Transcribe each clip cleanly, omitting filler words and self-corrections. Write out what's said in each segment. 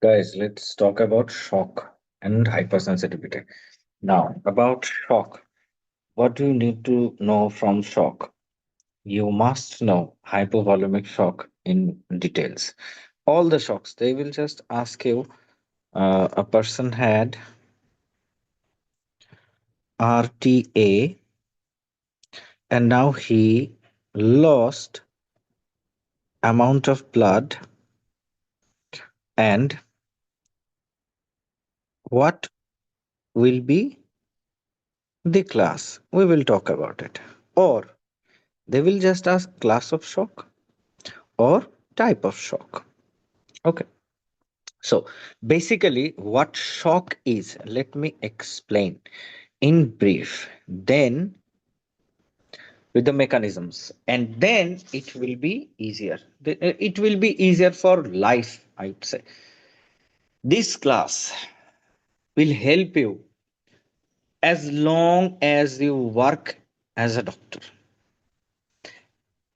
Guys, let's talk about shock and hypersensitivity. Now, about shock, what do you need to know from shock? You must know hypovolemic shock in details. All the shocks, they will just ask you a person had RTA and now he lost amount of blood, and what will be the class? We will talk about it. Or they will just ask class of shock or type of shock. Okay. So basically, what shock is, let me explain in brief, then with the mechanisms, and then it will be easier. It will be easier for life, I would say. This class will help you as long as you work as a doctor.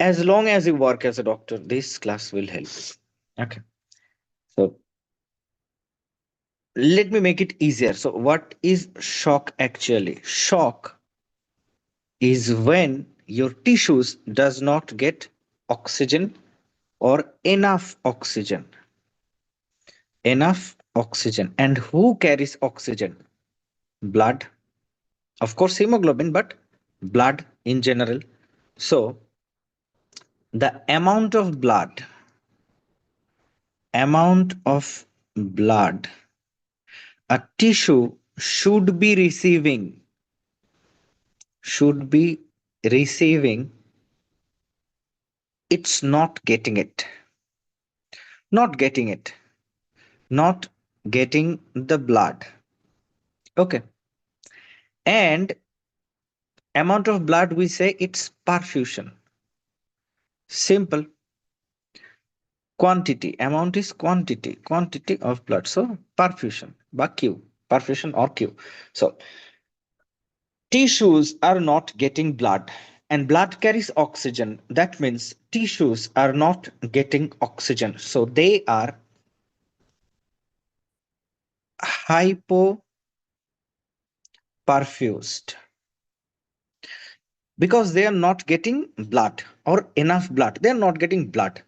As long as you work as a doctor, this class will help you. Okay. So let me make it easier. So what is shock actually? Shock is when your tissues does not get oxygen or enough oxygen. And who carries oxygen? Blood, of course hemoglobin, but blood in general. So the amount of blood a tissue should be receiving, it's not getting it not getting the blood. Okay. And amount of blood, we say it's perfusion. Simple. Quantity, amount is quantity of blood, so perfusion by q, perfusion or q. So tissues are not getting blood, and blood carries oxygen. That means tissues are not getting oxygen, so they are hypoperfused because they are not getting blood or enough blood. They are not getting blood.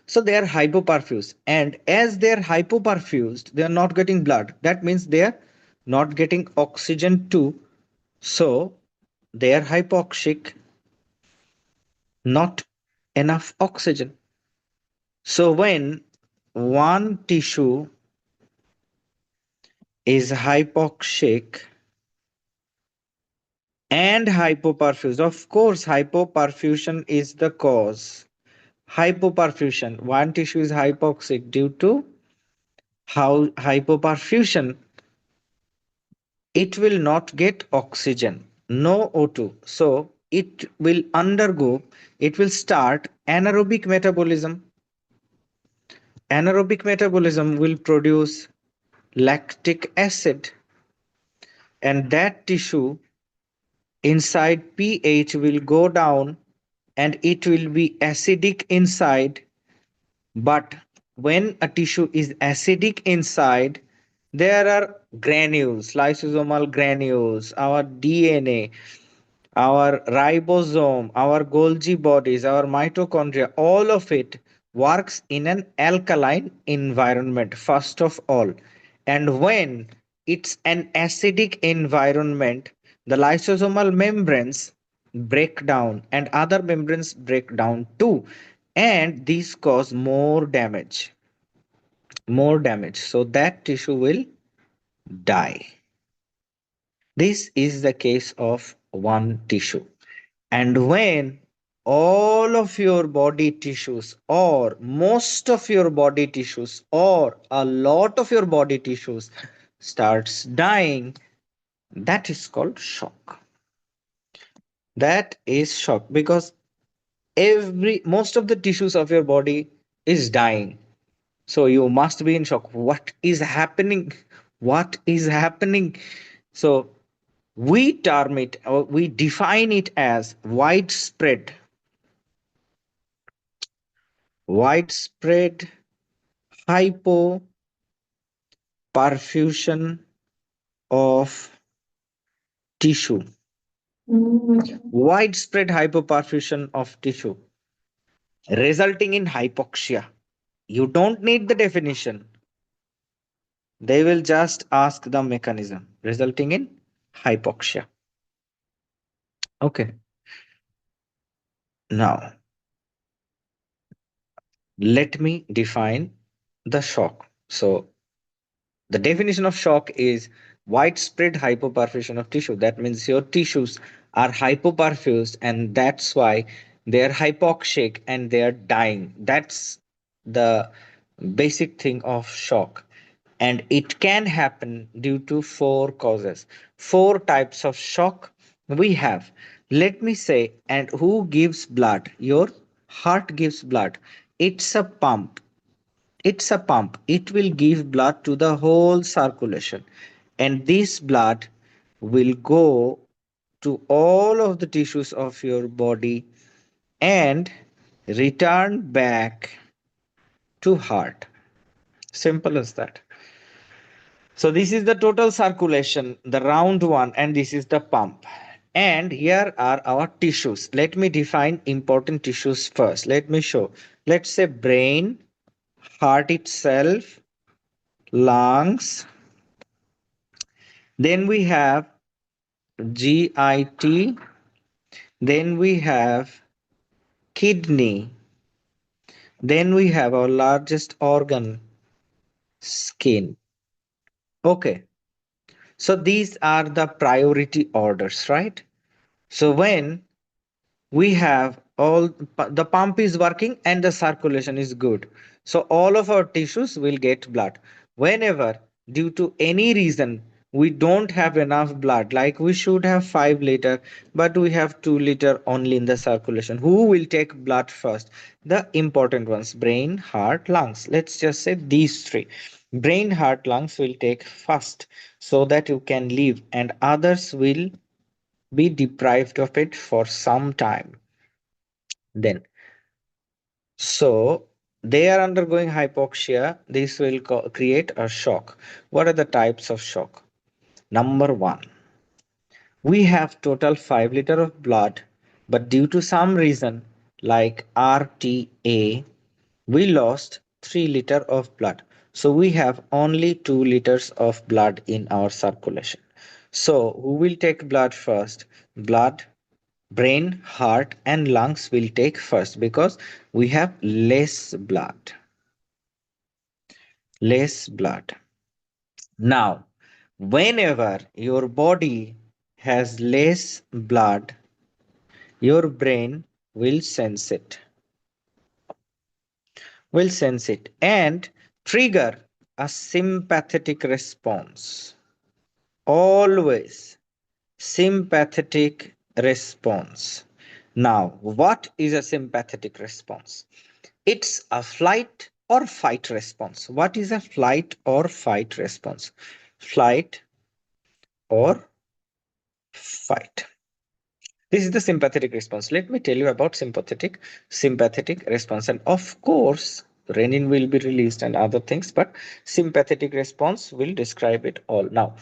So they are hypoperfused. And as they are hypoperfused, they are not getting blood. That means they are not getting oxygen too. So they are hypoxic, not enough oxygen. So when one tissue is hypoxic and hypoperfused, of course, hypoperfusion is the cause. Hypoperfusion, one tissue is hypoxic due to how hypoperfusion, it will not get oxygen, no O2. So it will start anaerobic metabolism. Anaerobic metabolism will produce lactic acid, and that tissue inside pH will go down and it will be acidic inside. But when a tissue is acidic inside, there are granules, lysosomal granules, our DNA, our ribosome, our Golgi bodies, our mitochondria, all of it works in an alkaline environment, first of all. And when it's an acidic environment, the lysosomal membranes break down and other membranes break down too. And these cause more damage. So that tissue will die. This is the case of one tissue. And when all of your body tissues, or most of your body tissues, or a lot of your body tissues starts dying, that is called shock. That is shock because most of the tissues of your body is dying. So you must be in shock. What is happening? What is happening? So we term it, or we define it as widespread hypovolemic perfusion of tissue. Widespread hypoperfusion of tissue resulting in hypoxia. You don't need the definition. They will just ask the mechanism resulting in hypoxia. Okay. Now, let me define the shock. So, the definition of shock is widespread hypoperfusion of tissue. That means your tissues are hypoperfused, and that's why they are hypoxic and they are dying. That's the basic thing of shock. And it can happen due to four causes, four types of shock we have. Let me say, and who gives blood? Your heart gives blood. It's a pump, it's a pump. It will give blood to the whole circulation. And this blood will go to all of the tissues of your body and return back to heart. Simple as that. So this is the total circulation, the round one, and this is the pump. And here are our tissues. Let me define important tissues first. Let me show. Let's say brain, heart itself, lungs. Then we have GIT. Then we have kidney. Then we have our largest organ, skin. Okay. So these are the priority orders, right? So when we have all the pump is working and the circulation is good, so all of our tissues will get blood. Whenever due to any reason we don't have enough blood, like we should have 5 liter but we have 2 liter only in the circulation, who will take blood first? The important ones, brain, heart, lungs. Let's just say these three. Brain, heart, lungs will take first so that you can live, and others will be deprived of it for some time. Then, so they are undergoing hypoxia. This will create a shock. What are the types of shock? Number one, we have total 5 liter of blood, but due to some reason like RTA, we lost 3 liter of blood. So we have only 2 liters of blood in our circulation. So who will take blood first? Blood, brain, heart, and lungs will take first because we have less blood. Less blood. Now, whenever your body has less blood, your brain will sense it. Will sense it and trigger a sympathetic response. Always sympathetic response. Now, what is a sympathetic response? It's a flight or fight response. What is a flight or fight response? Flight or fight. This is the sympathetic response. Let me tell you about sympathetic response. And of course, renin will be released and other things, but sympathetic response will describe it all. Now,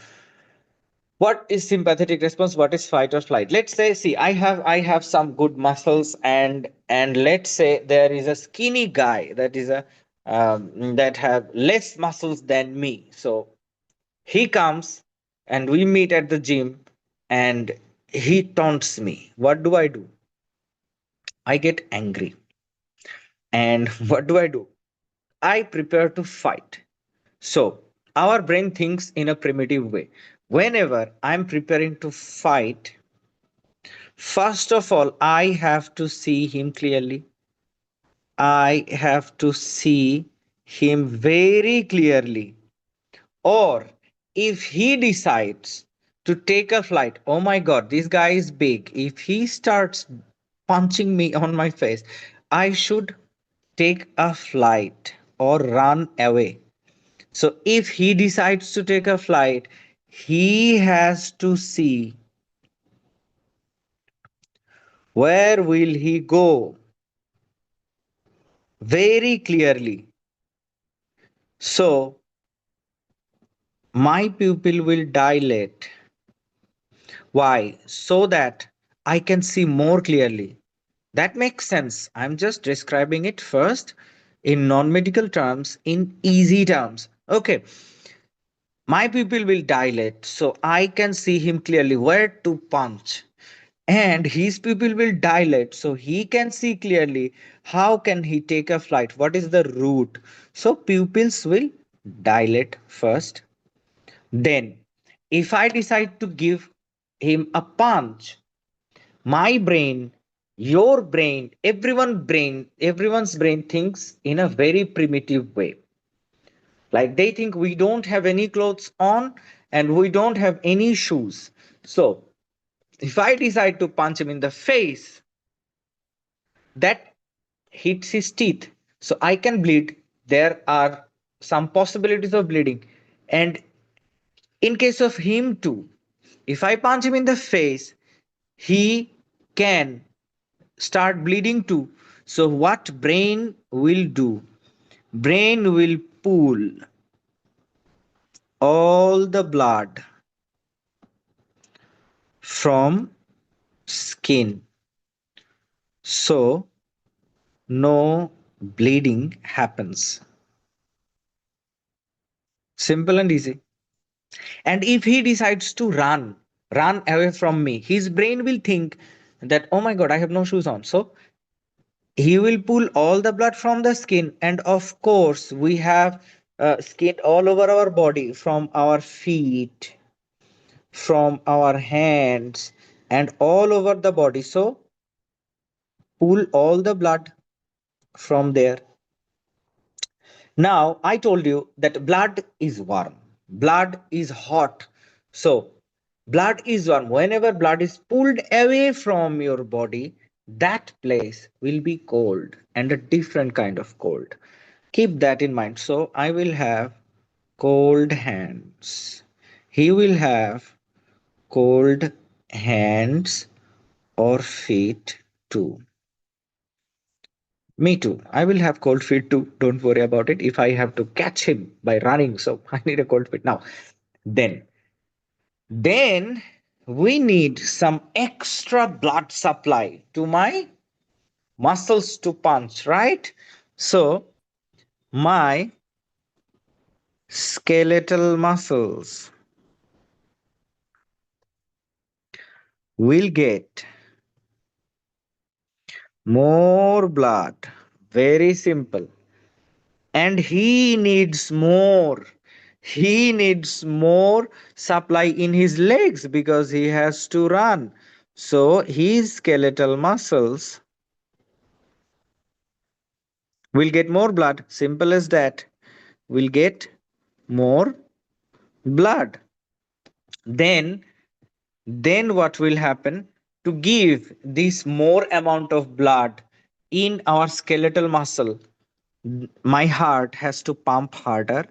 what is sympathetic response? What is fight or flight? Let's say, see, I have some good muscles, and let's say there is a skinny guy that is a that have less muscles than me. So he comes and we meet at the gym, and he taunts me. What do? I get angry. And what do? I prepare to fight. So our brain thinks in a primitive way. Whenever I'm preparing to fight, first of all, I have to see him clearly. I have to see him very clearly. Or if he decides to take a flight, oh my god, this guy is big. If he starts punching me on my face, I should take a flight or run away. So if he decides to take a flight, he has to see where will he go very clearly. So my pupil will dilate. Why? So that I can see more clearly. That makes sense. I'm just describing it first in non medical terms, in easy terms. Okay, my pupil will dilate so I can see him clearly where to punch. And his pupil will dilate so he can see clearly how can he take a flight, what is the route. So pupils will dilate first. Then, if I decide to give him a punch, my brain, your brain, everyone's brain thinks in a very primitive way. Like they think we don't have any clothes on and we don't have any shoes. So if I decide to punch him in the face, that hits his teeth. So I can bleed. There are some possibilities of bleeding. And in case of him too, if I punch him in the face, he can start bleeding too. So what brain will do? Brain will pull all the blood from skin. So no bleeding happens. Simple and easy. And if he decides to run away from me, his brain will think that, oh my God, I have no shoes on. So he will pull all the blood from the skin. And of course, we have skin all over our body, from our feet, from our hands, and all over the body. So pull all the blood from there. Now, I told you that blood is warm, blood is hot. So, blood is warm. Whenever blood is pulled away from your body, that place will be cold and a different kind of cold. Keep that in mind. So, I will have cold hands. He will have cold hands or feet too. Me too. I will have cold feet too. Don't worry about it. If I have to catch him by running, so I need a cold feet now. Then, then we need some extra blood supply to my muscles to punch, right? So my skeletal muscles will get more blood. Very simple. And he needs more supply in his legs because he has to run. So his skeletal muscles will get more blood. Simple as that. Will get more blood. Then then what will happen? To give this more amount of blood in our skeletal muscle, my heart has to pump harder.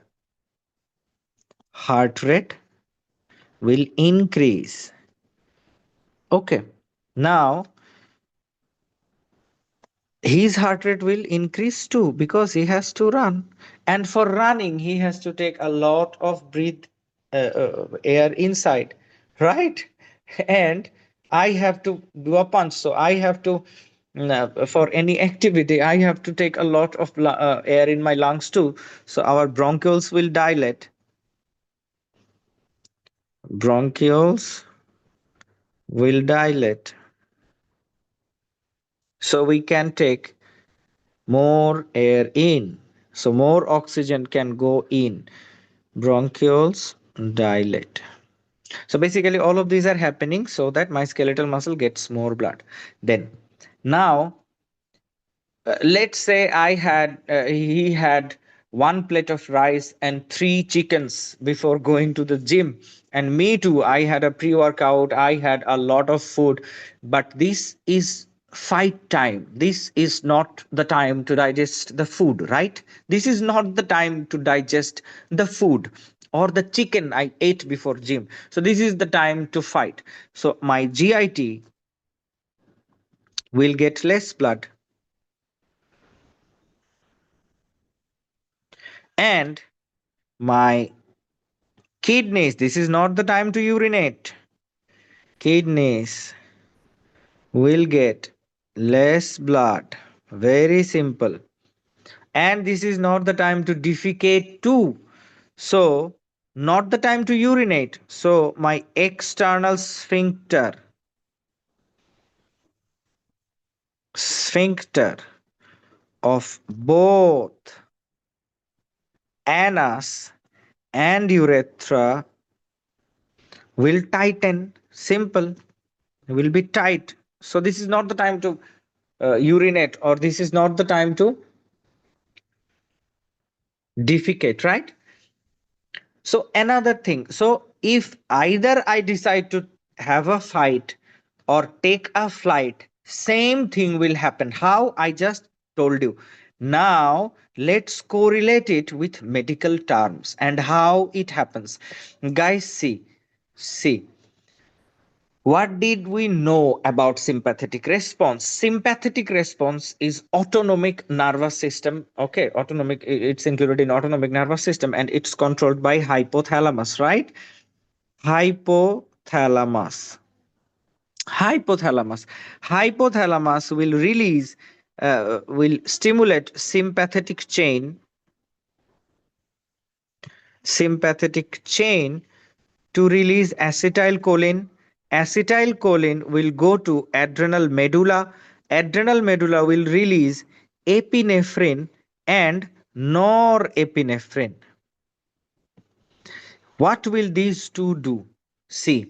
Heart rate will increase. Okay. Now, his heart rate will increase too because he has to run. And for running, he has to take a lot of air inside, right? And I have to do a punch. So I have to, for any activity, I have to take a lot of air in my lungs too. So our bronchioles will dilate. Bronchioles will dilate. So we can take more air in. So more oxygen can go in. Bronchioles dilate. So basically, all of these are happening so that my skeletal muscle gets more blood. Then, now let's say he had one plate of rice and three chickens before going to the gym, and me too, I had a pre-workout, I had a lot of food. But this is fight time. This is not the time to digest the food, right? This is not the time to digest the food or the chicken I ate before gym. So this is the time to fight. So my GIT will get less blood, and my Kidneys, this is not the time to urinate. Kidneys will get less blood. Very simple. And this is not the time to defecate too. So, not the time to urinate. So, my external sphincter of both anus and urethra will tighten. Simple, will be tight. So, this is not the time to urinate, or this is not the time to defecate, right? So another thing, so if either I decide to have a fight or take a flight, same thing will happen. How? I just told you. Now let's correlate it with medical terms and how it happens. Guys, see, what did we know about sympathetic response? Sympathetic response is autonomic nervous system. Okay, autonomic, it's included in autonomic nervous system, and it's controlled by hypothalamus, right? Hypothalamus. Hypothalamus will release, will stimulate sympathetic chain to release acetylcholine. Acetylcholine will go to adrenal medulla. Adrenal medulla will release epinephrine and norepinephrine. What will these two do? See,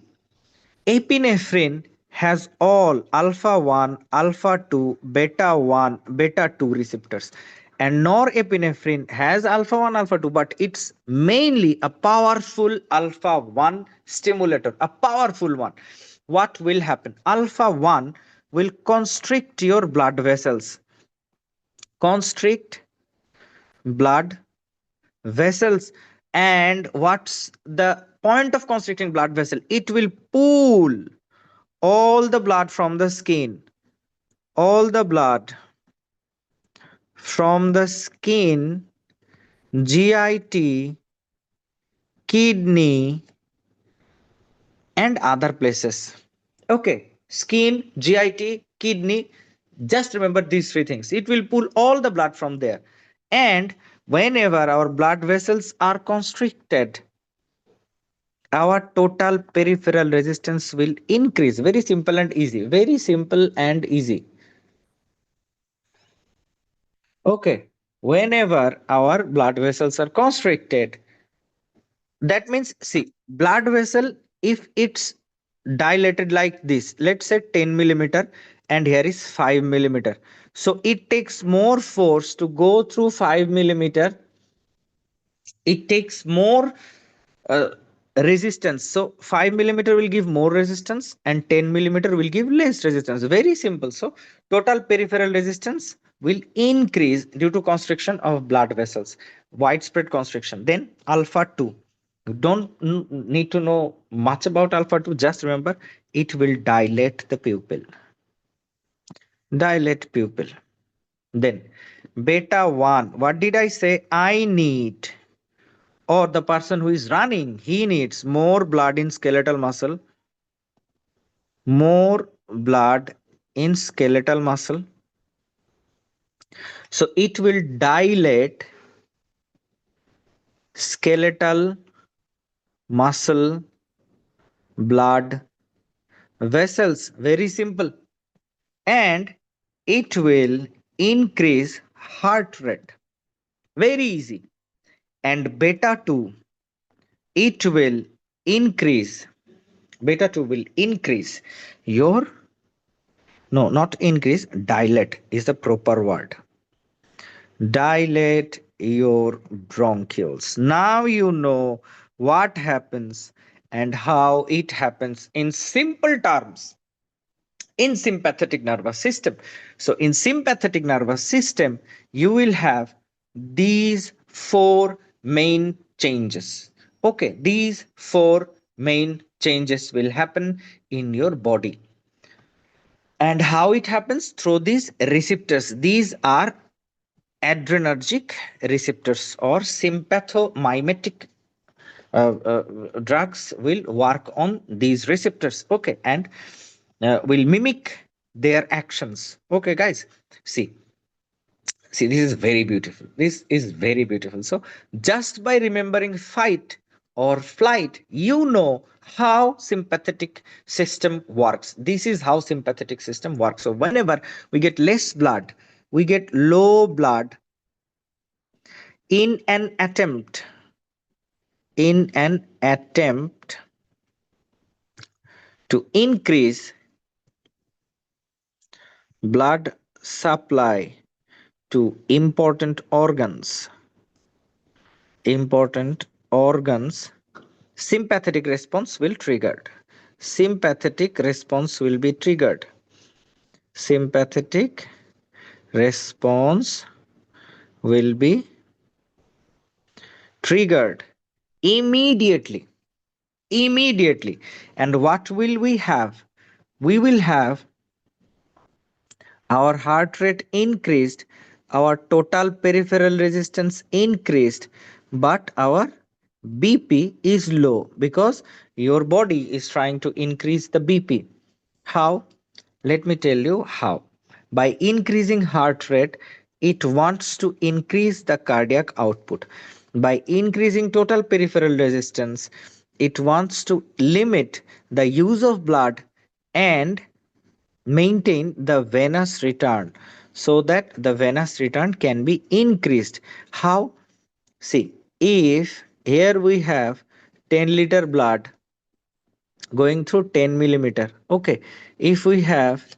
epinephrine has all alpha 1, alpha 2, beta 1, beta 2 receptors. And norepinephrine has alpha 1, alpha 2, but it's mainly a powerful alpha 1 stimulator, a powerful one. What will happen? Alpha 1 will constrict your blood vessels, constrict blood vessels. And what's the point of constricting blood vessel? It will pull all the blood from the skin, all the blood from the skin, GIT, kidney, and other places. Okay, skin, GIT, kidney. Just remember these three things. It will pull all the blood from there. And whenever our blood vessels are constricted, our total peripheral resistance will increase. Very simple and easy. Very simple and easy. Okay. Whenever our blood vessels are constricted, that means, see, blood vessel, if it's dilated like this, let's say 10 millimeter, and here is 5 millimeter. So it takes more force to go through 5 millimeter. It takes more uh, resistance. So 5 millimeter will give more resistance and 10 millimeter will give less resistance. Very simple. So total peripheral resistance will increase due to constriction of blood vessels, widespread constriction. Then alpha 2. You don't need to know much about alpha 2. Just remember it will dilate the pupil. Dilate pupil. Then beta 1. What did I say? I need, or the person who is running, he needs more blood in skeletal muscle, more blood in skeletal muscle. So it will dilate skeletal muscle blood vessels. Very simple. And it will increase heart rate. Very easy. And beta 2, it will increase, beta 2 will increase your, no, not increase, dilate is the proper word. Dilate your bronchioles. Now you know what happens and how it happens in simple terms in sympathetic nervous system. So in sympathetic nervous system, you will have these four main changes. Okay, these four main changes will happen in your body. And how it happens? Through these receptors. These are adrenergic receptors or sympathomimetic drugs will work on these receptors, okay, and will mimic their actions. Okay, guys, see, this is very beautiful. This is very beautiful. So just by remembering fight or flight, you know how sympathetic system works. This is how sympathetic system works. So whenever we get less blood, we get low blood in an attempt in an attempt to increase blood supply to important organs, sympathetic response will triggered. Sympathetic response will be triggered. Sympathetic response will be triggered immediately. Immediately. And what will we have? We will have our heart rate increased, our total peripheral resistance increased, but our BP is low because your body is trying to increase the BP. How? Let me tell you how. By increasing heart rate, it wants to increase the cardiac output. By increasing total peripheral resistance, it wants to limit the use of blood and maintain the venous return so that the venous return can be increased. How? See, if here we have 10-liter blood going through 10 millimeter, okay, if we have,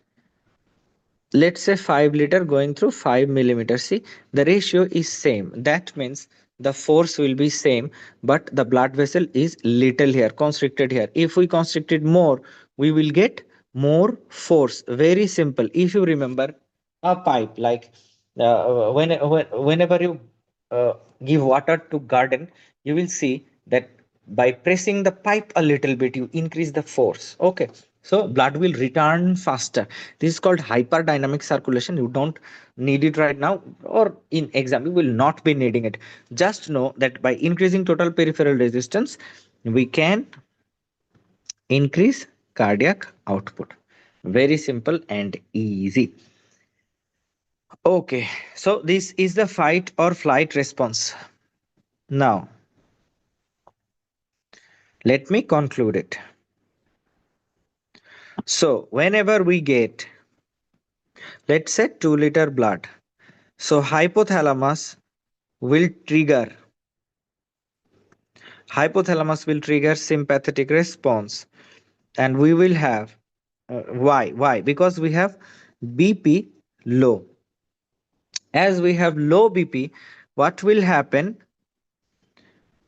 let's say, 5 liter going through 5 millimeters, see, the ratio is same. That means the force will be same, but the blood vessel is little here, constricted here. If we constrict it more, we will get more force. Very simple. If you remember a pipe, like whenever you uh, give water to garden, you will see that by pressing the pipe a little bit, you increase the force. Okay, so blood will return faster. This is called hyperdynamic circulation. You don't need it right now, or in exam you will not be needing it. Just know that by increasing total peripheral resistance, we can increase cardiac output. Very simple and easy. Okay, so this is the fight or flight response. Now let me conclude it. So whenever we get, let's say, 2-liter blood, so will trigger hypothalamus will trigger sympathetic response, and we will have, why, because we have BP low. As we have low BP, what will happen?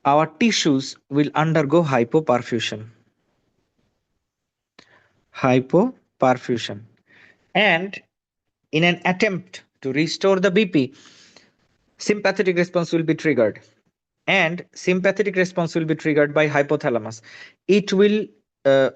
Our tissues will undergo hypoperfusion, and in an attempt to restore the BP, sympathetic response will be triggered, and sympathetic response will be triggered by hypothalamus. It will uh,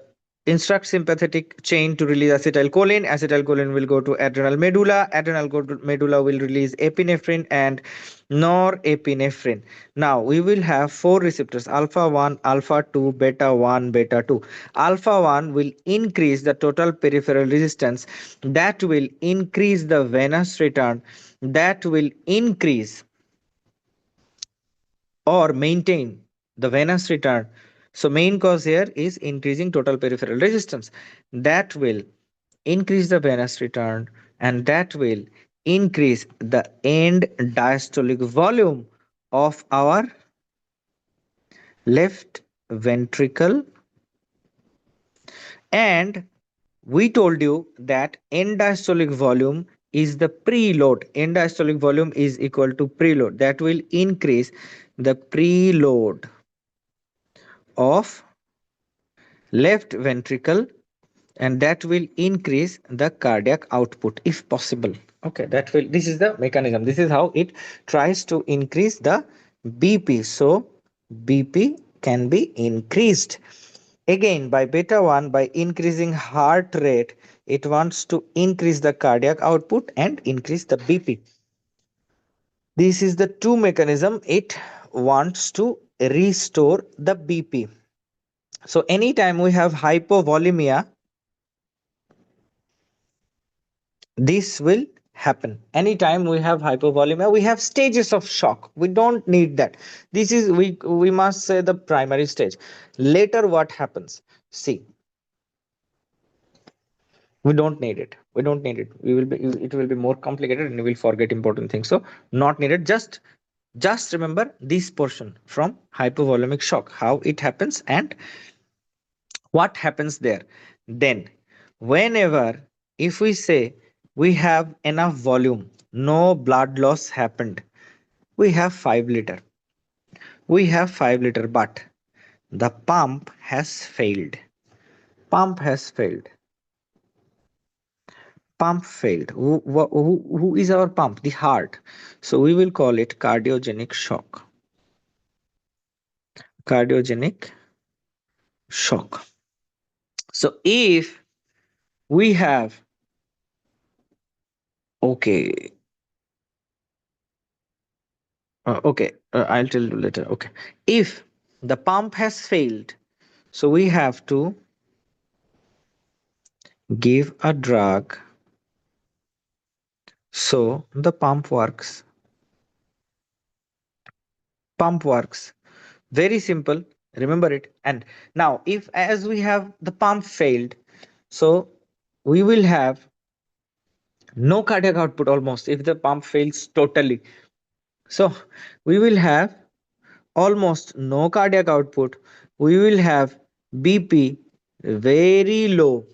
instruct sympathetic chain to release acetylcholine. Acetylcholine will go to adrenal medulla. Medulla will release epinephrine and norepinephrine. Now we will have four receptors: alpha 1, alpha 2, beta 1, beta 2. Alpha 1 will increase the total peripheral resistance, that will increase the venous return, that will increase or maintain the venous return. So main cause here is increasing total peripheral resistance. That will increase the venous return, and that will increase the end diastolic volume of our left ventricle. And we told you that end diastolic volume is the preload. End diastolic volume is equal to preload. That will increase the preload of left ventricle, and that will increase the cardiac output if possible. Okay, this is the mechanism. This is how it tries to increase the BP. So BP can be increased again by beta 1. By increasing heart rate, it wants to increase the cardiac output and increase the BP. This is the two mechanism it wants to restore the BP. So anytime we have hypovolemia, this will happen. Anytime we have hypovolemia, we have stages of shock. We don't need that. This is we must say the primary stage. Later what happens? See, we don't need it. We don't need it. We will be it will be more complicated and we will forget important things. So not needed. Just remember this portion from hypovolemic shock, how it happens and what happens there. Then whenever, if we say we have enough volume, no blood loss happened, we have 5 liter, we have 5 liter, but the pump has failed, pump failed. Who is our pump? The heart. So we will call it cardiogenic shock. Cardiogenic shock. So if we have, okay, I'll tell you later. Okay, if the pump has failed, so we have to give a drug so the pump works. Very simple, remember it. And now if as we have the pump failed, so we will have no cardiac output almost if the pump fails totally. So we will have almost no cardiac output. We will have BP very low.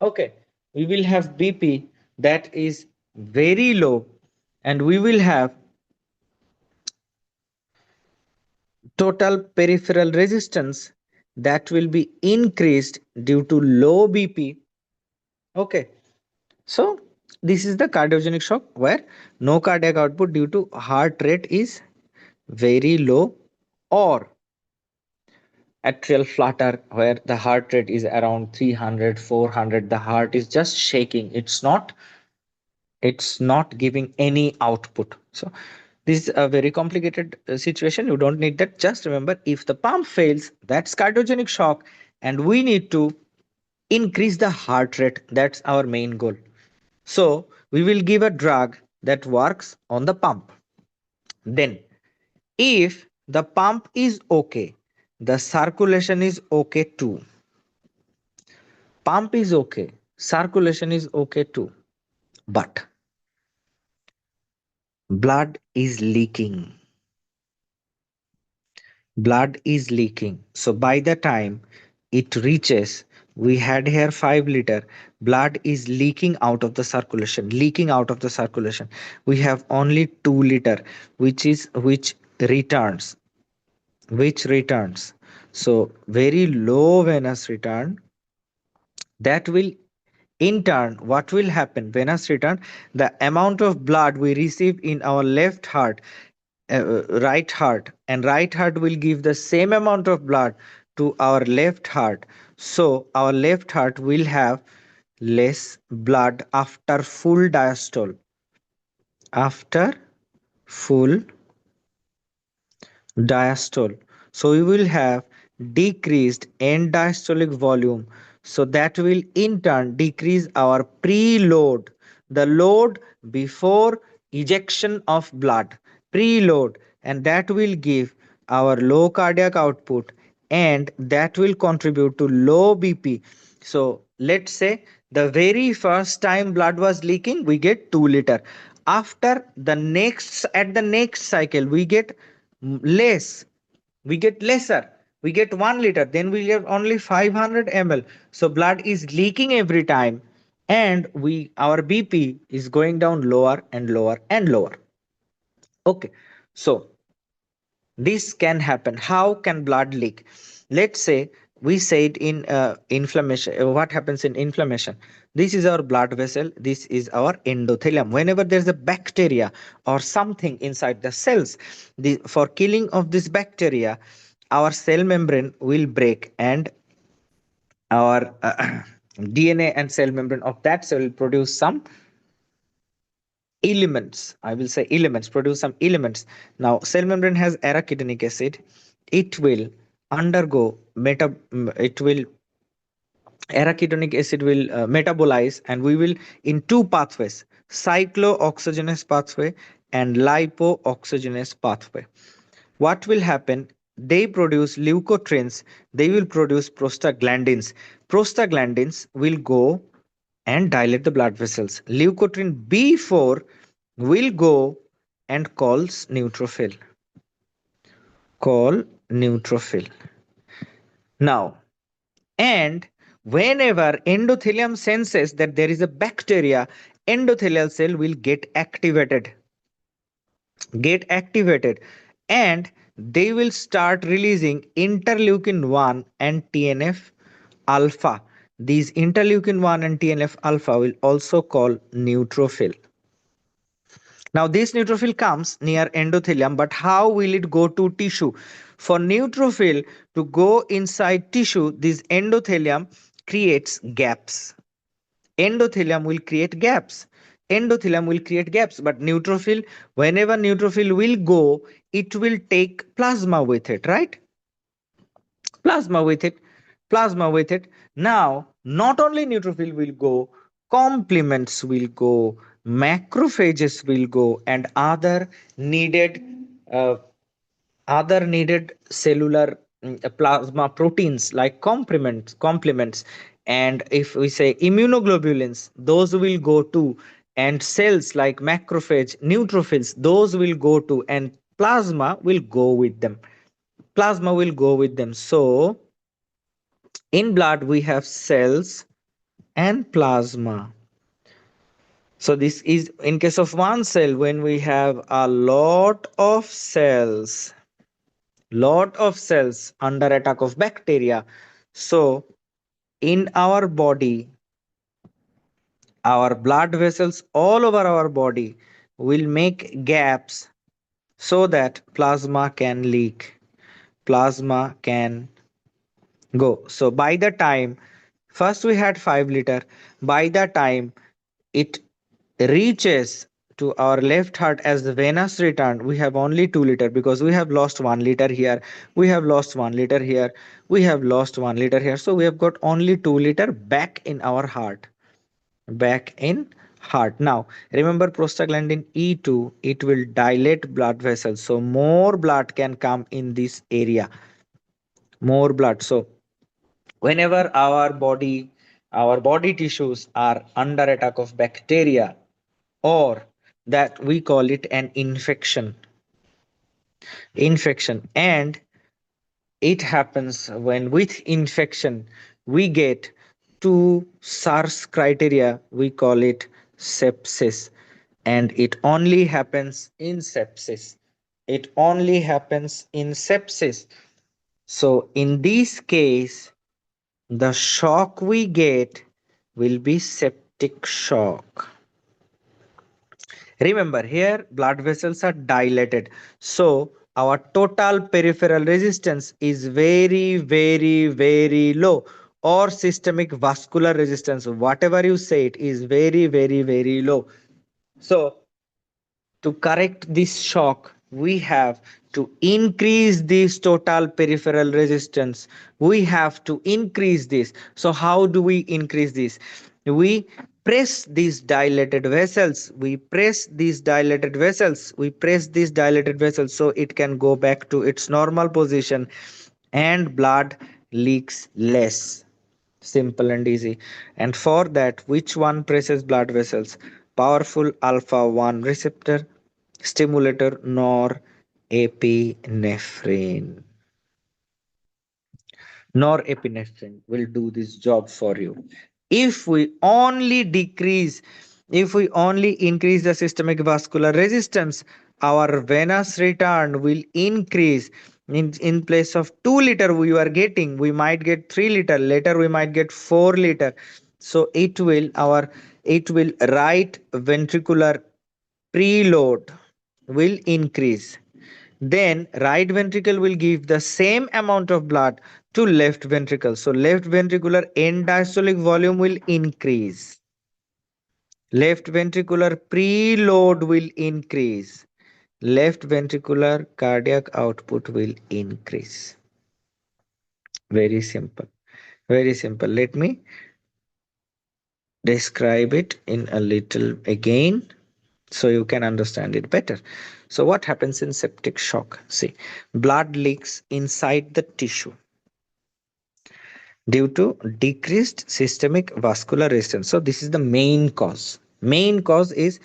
Okay, we will have BP that is very low, and we will have total peripheral resistance that will be increased due to low BP. Okay, so this is the cardiogenic shock where no cardiac output due to heart rate is very low, or atrial flutter where the heart rate is around 300, 400. The heart is just shaking, it's not giving any output. So this is a very complicated situation. You don't need that. Just remember, if the pump fails, that's cardiogenic shock, and we need to increase the heart rate. That's our main goal. So we will give a drug that works on the pump. Then if the pump is okay, the circulation is okay too. Pump is okay, circulation is okay too, but blood is leaking. Blood is leaking. So by the time it reaches, we had here 5 liter, blood is leaking out of the circulation, leaking out of the circulation. We have only 2 liter, returns, which returns. So very low venous return, that will in turn, what will happen? Venous return, the amount of blood we receive in our left heart, right heart, and right heart will give the same amount of blood to our left heart. So our left heart will have less blood after full diastole. After full diastole. So we will have decreased end diastolic volume. So that will in turn decrease our preload, the load before ejection of blood, preload, and that will give our low cardiac output, and that will contribute to low BP. So let's say the very first time blood was leaking, we get 2 liter. After the next, at the next cycle, we get less, we get lesser, we get 1 liter, then we get only 500 ml. So blood is leaking every time, and we our BP is going down lower and lower and lower. Okay, so this can happen. How can blood leak? Let's say we said in inflammation. What happens in inflammation? This is our blood vessel. This is our endothelium. Whenever there's a bacteria or something inside the cells, for killing of this bacteria, our cell membrane will break, and our DNA and cell membrane of that cell will produce some elements. I will say elements, produce some elements. Now cell membrane has arachidonic acid, it will undergo it will arachidonic acid will metabolize, and we will in two pathways, cyclooxygenase pathway and lipooxygenase pathway. What will happen? They produce leukotrienes, they will produce prostaglandins. Prostaglandins will go and dilate the blood vessels. Leukotriene B4 will go and call neutrophil. Now, and whenever endothelium senses that there is a bacteria, endothelial cell will get activated, and they will start releasing interleukin 1 and TNF alpha. These interleukin 1 and TNF alpha will also call neutrophil. Now, this neutrophil comes near endothelium, but how will it go to tissue? For neutrophil to go inside tissue, this endothelium creates gaps. Endothelium will create gaps. Endothelium will create gaps, but neutrophil, whenever neutrophil will go, it will take plasma with it, right? Plasma with it, plasma with it. Now, not only neutrophil will go, complements will go, macrophages will go, and needed uh, other needed cellular plasma proteins like complements, and if we say immunoglobulins, those will go too, and cells like macrophage, neutrophils, those will go too, and plasma will go with them. So in blood we have cells and plasma. So this is in case of one cell. When we have a lot of cells under attack of bacteria, so in our body, our blood vessels all over our body will make gaps so that plasma can leak, plasma can go. So by the time, first we had 5 liter, by the time it reaches to our left heart as the venous return, we have only 2 liter, because we have lost 1 liter here, we have lost 1 liter here, we have lost 1 liter here, so we have got only 2 liter back in our heart, back in heart. Now remember, prostaglandin E2, it will dilate blood vessels, so more blood can come in this area, more blood. So whenever our body tissues are under attack of bacteria, or that we call it an infection, and it happens when with infection we get two SARS criteria, we call it sepsis, and it only happens in sepsis. So in this case, the shock we get will be septic shock. Remember, here blood vessels are dilated, so our total peripheral resistance is very, very, very low, or systemic vascular resistance, whatever you say, it is very, very, very low. So to correct this shock, we have to increase this total peripheral resistance. We have to increase this. So how do we increase this? We press these dilated vessels, so it can go back to its normal position, and blood leaks less. Simple and easy. And for that, which one presses blood vessels? Powerful alpha 1 receptor stimulator, norepinephrine. Norepinephrine will do this job for you. If we only decrease, if we only increase the systemic vascular resistance, our venous return will increase. In place of 2 liter we are getting, we might get 3 liter, later we might get 4 liter. So it will right ventricular preload will increase. Then right ventricle will give the same amount of blood to left ventricle. So left ventricular end diastolic volume will increase. Left ventricular preload will increase. left ventricular cardiac output will increase. Very simple. Very simple. Let me describe it in a little again so you can understand it better. So, what happens in septic shock? See, blood leaks inside the tissue due to decreased systemic vascular resistance. So, this is the main cause. Main cause is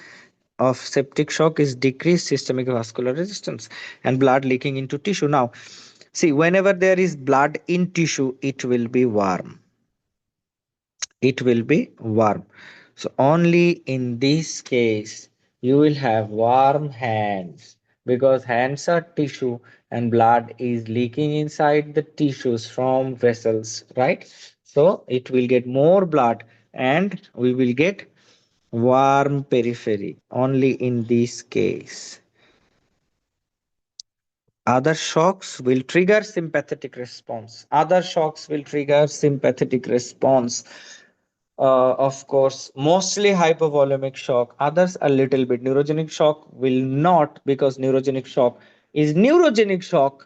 of septic shock is decreased systemic vascular resistance and blood leaking into tissue. Now, see, whenever there is blood in tissue, it will be warm. It will be warm. So only in this case you will have warm hands because hands are tissue and blood is leaking inside the tissues from vessels, right? So it will get more blood and we will get warm periphery only in this case. Other shocks will trigger sympathetic response. Other shocks will trigger sympathetic response. Of course, mostly hypovolemic shock. Others a little bit. Neurogenic shock will not because neurogenic shock is neurogenic shock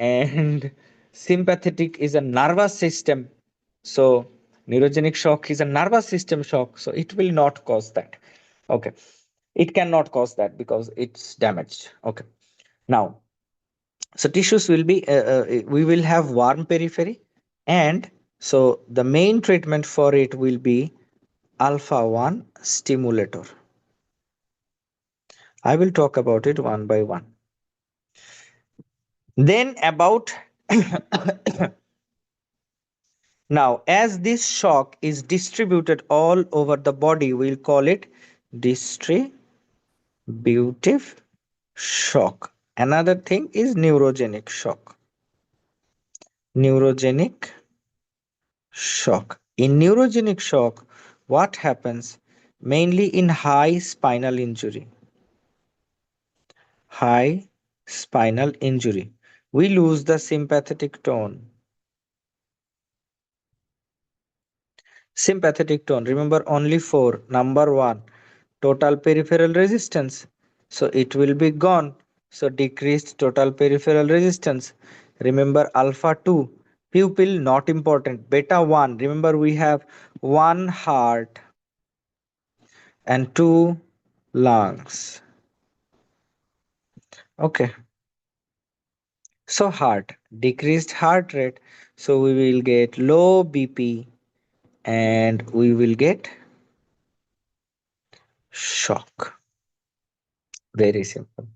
and sympathetic is a nervous system. So neurogenic shock is a nervous system shock. So it will not cause that. Okay. It cannot cause that because it's damaged. Okay. Now, so tissues will be we will have warm periphery and so the main treatment for it will be alpha 1 stimulator. I will talk about it one by one. Then about now as this shock is distributed all over the body we'll call it distributive shock. Another thing is neurogenic shock. Neurogenic shock. In neurogenic shock, what happens? Mainly in high spinal injury. High spinal injury. We lose the sympathetic tone. Sympathetic tone. Remember only four. Number one, total peripheral resistance. So it will be gone. So decreased total peripheral resistance. Remember alpha 2. Pupil not important. Beta 1. Remember we have one heart and two lungs. Okay. So heart, decreased heart rate. So we will get low BP and we will get shock. Very simple.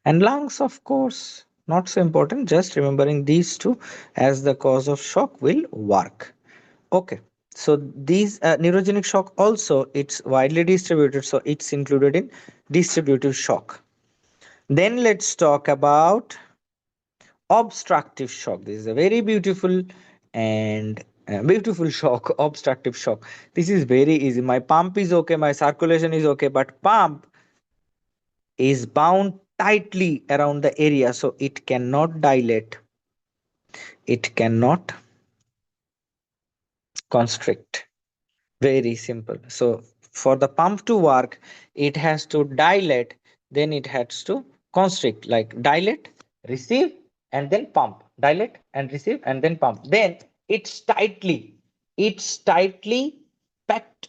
And lungs, of course, not so important. Just remembering these two as the cause of shock will work. Okay. So these neurogenic shock also it's widely distributed. So it's included in distributive shock. Then let's talk about obstructive shock. This is a very beautiful and beautiful shock. Obstructive shock. This is very easy. My pump is okay, my circulation is okay, but pump is bound tightly around the area so it cannot dilate, it cannot constrict. Very simple. So for the pump to work it has to dilate, then it has to constrict, like dilate, receive, and then pump, dilate and receive and then pump, then it's tightly packed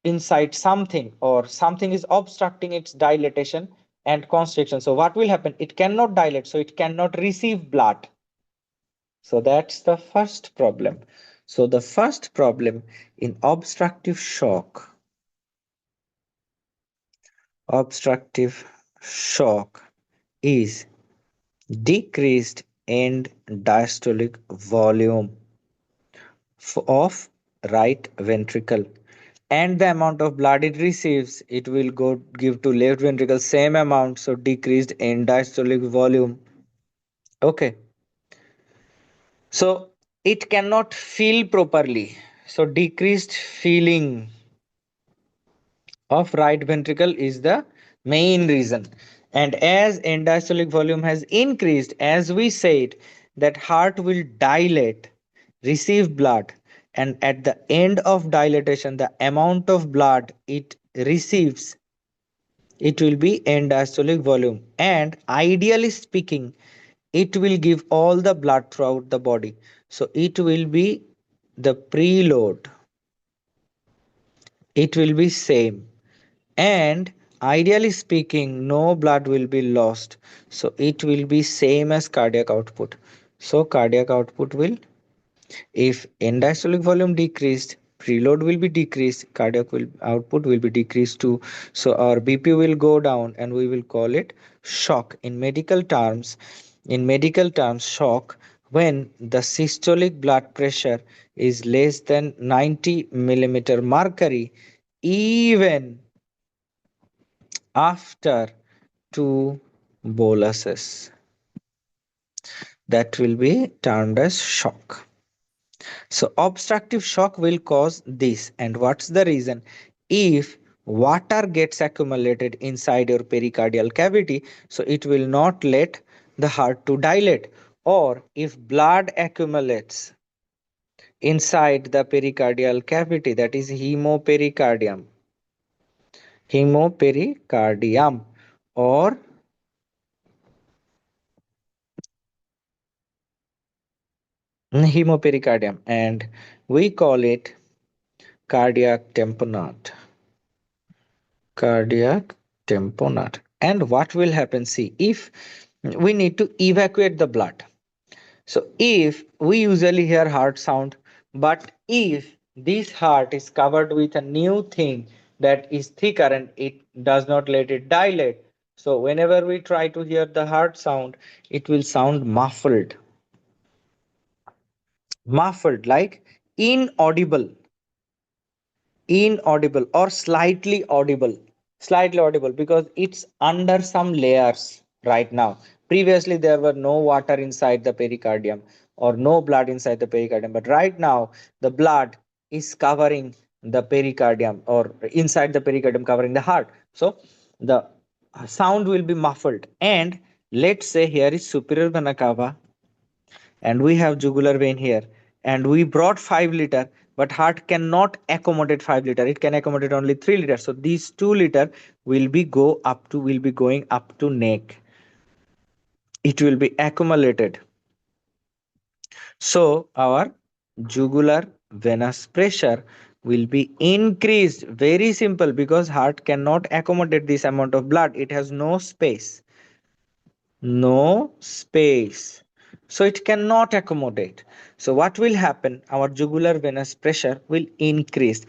inside something or something is obstructing its dilatation and constriction. So what will happen? It cannot dilate, so it cannot receive blood. So that's the first problem. So the first problem in obstructive shock is decreased end diastolic volume of right ventricle, and the amount of blood it receives it will go give to left ventricle same amount, so decreased end diastolic volume. Okay, so it cannot feel properly, so decreased feeling of right ventricle is the main reason. And as end diastolic volume has increased, as we said, that heart will dilate, receive blood, and at the end of dilatation, the amount of blood it receives It will be end diastolic volume, and ideally speaking, it will give all the blood throughout the body. So it will be the preload, it will be same, and ideally speaking no blood will be lost, so it will be same as cardiac output. So cardiac output will, if end diastolic volume decreased, preload will be decreased, cardiac will, output will be decreased too. So our BP will go down and we will call it shock. In medical terms, shock when the systolic blood pressure is less than 90 millimeter mercury even after two boluses. That will be termed as shock. So obstructive shock will cause this. And what's the reason? If water gets accumulated inside your pericardial cavity, so it will not let the heart to dilate. Or if blood accumulates inside the pericardial cavity, that is hemopericardium, or hemopericardium, and we call it cardiac tamponade. Cardiac tamponade. And what will happen? See, if we need to evacuate the blood, so if we usually hear heart sound, but if this heart is covered with a new thing that is thicker and it does not let it dilate, so whenever we try to hear the heart sound, it will sound muffled, like inaudible, or slightly audible, because it's under some layers right now. Previously there were no water inside the pericardium or no blood inside the pericardium, but right now the blood is covering the pericardium, or inside the pericardium covering the heart, so the sound will be muffled. And let's say here is superior vena cava and we have jugular vein here, and we brought 5 liter, but heart cannot accommodate 5 liter, it can accommodate only 3 liter, so these 2 liter will be going up to neck, it will be accumulated. So our jugular venous pressure will be increased. Very simple, because heart cannot accommodate this amount of blood, it has no space, so it cannot accommodate. So what will happen? Our jugular venous pressure will increase,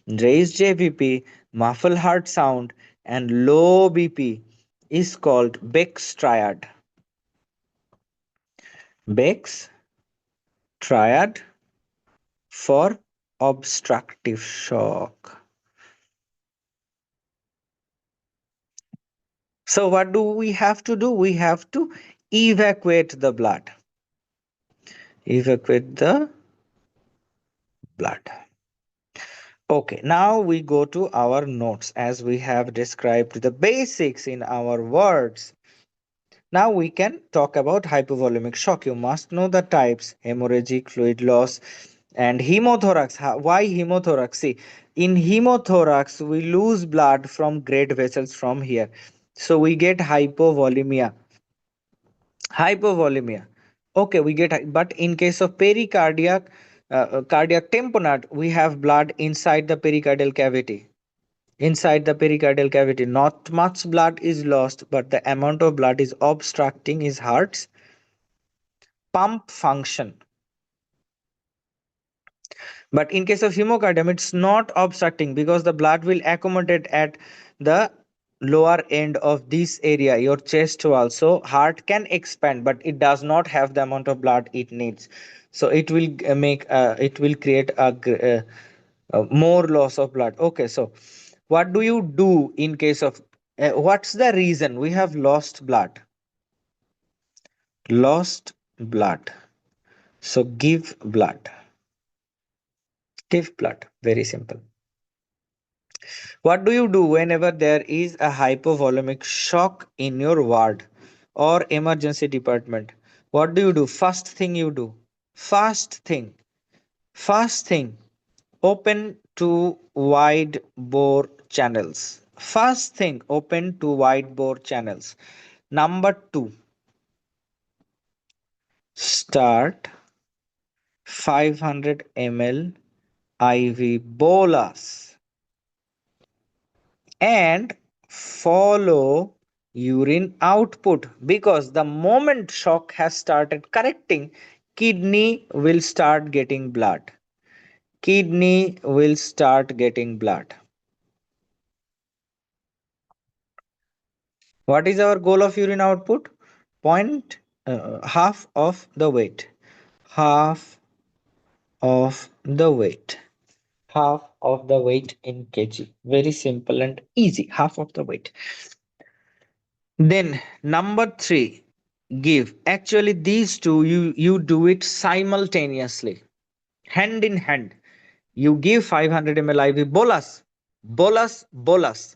raised jvp, muffled heart sound, and low bp is called Beck's triad. Beck's triad for obstructive shock. So what do we have to do? We have to evacuate the blood, evacuate the blood. Okay, now we go to our notes. As we have described the basics in our words, now we can talk about hypovolemic shock. You must know the types: hemorrhagic fluid loss and hemothorax. Why hemothorax? See, in hemothorax, we lose blood from great vessels from here. So we get hypovolemia. Hypovolemia. Okay, we get, but in case of cardiac tamponade, we have blood inside the pericardial cavity. Inside the pericardial cavity, not much blood is lost, but the amount of blood is obstructing his heart's pump function. But in case of hemocardium, it's not obstructing, because the blood will accommodate at the lower end of this area, your chest wall. So heart can expand, but it does not have the amount of blood it needs. So it will create more loss of blood. Okay, so what do you do in case of what's the reason we have lost blood? Lost blood. So give blood, very simple. What do you do whenever there is a hypovolemic shock in your ward or emergency department? What do you do? First thing, first thing, open two wide bore channels. First thing, open two whiteboard channels. Number two, start 500 ml IV bolus and follow urine output, because the moment shock has started correcting, kidney will start getting blood. Kidney will start getting blood. What is our goal of urine output? Point half of the weight. Half of the weight. Half of the weight in kg. Very simple and easy. Half of the weight. Then number three, give. Actually, these two you do it simultaneously, hand in hand. You give 500 ml IV bolus, bolus,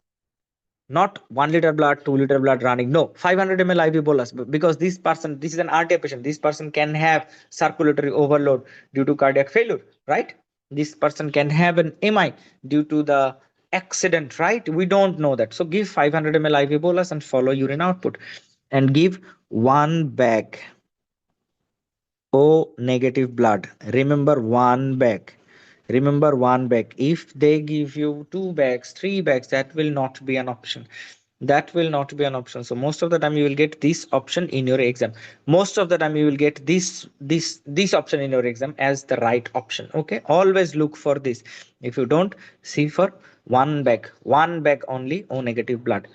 not 1 liter blood, 2 liter blood running. No, 500 ml IV bolus, because this person, this is an RTA patient. This person can have circulatory overload due to cardiac failure, right? This person can have an MI due to the accident, right? We don't know that. So give 500 ml IV bolus and follow urine output, and give one bag O negative blood. Remember, one bag. Remember, one bag. If they give you two bags, three bags, that will not be an option. That will not be an option. So most of the time you will get this option in your exam. Most of the time you will get this option in your exam as the right option. Okay. Always look for this. If you don't, see for one bag only O negative blood.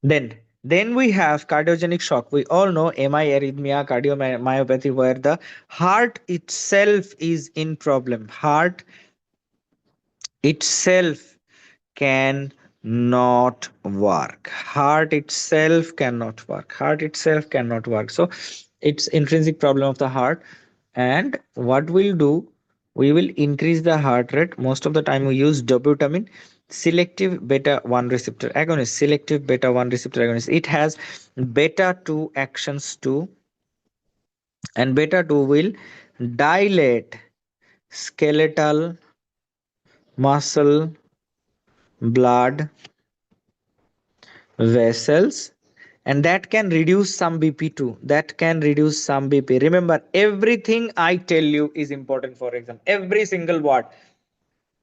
Then we have cardiogenic shock. We all know MI, arrhythmia, cardiomyopathy, where the heart itself is in problem. Heart itself can not work. Heart itself cannot work. Heart itself cannot work. So it's intrinsic problem of the heart. And what we'll do, we will increase the heart rate. Most of the time we use dobutamine, selective beta 1 receptor agonist. Selective beta 1 receptor agonist. It has beta 2 actions too, and beta 2 will dilate skeletal muscle blood vessels, and that can reduce some BP too. That can reduce some BP. Remember, everything I tell you is important for exam. Every single word.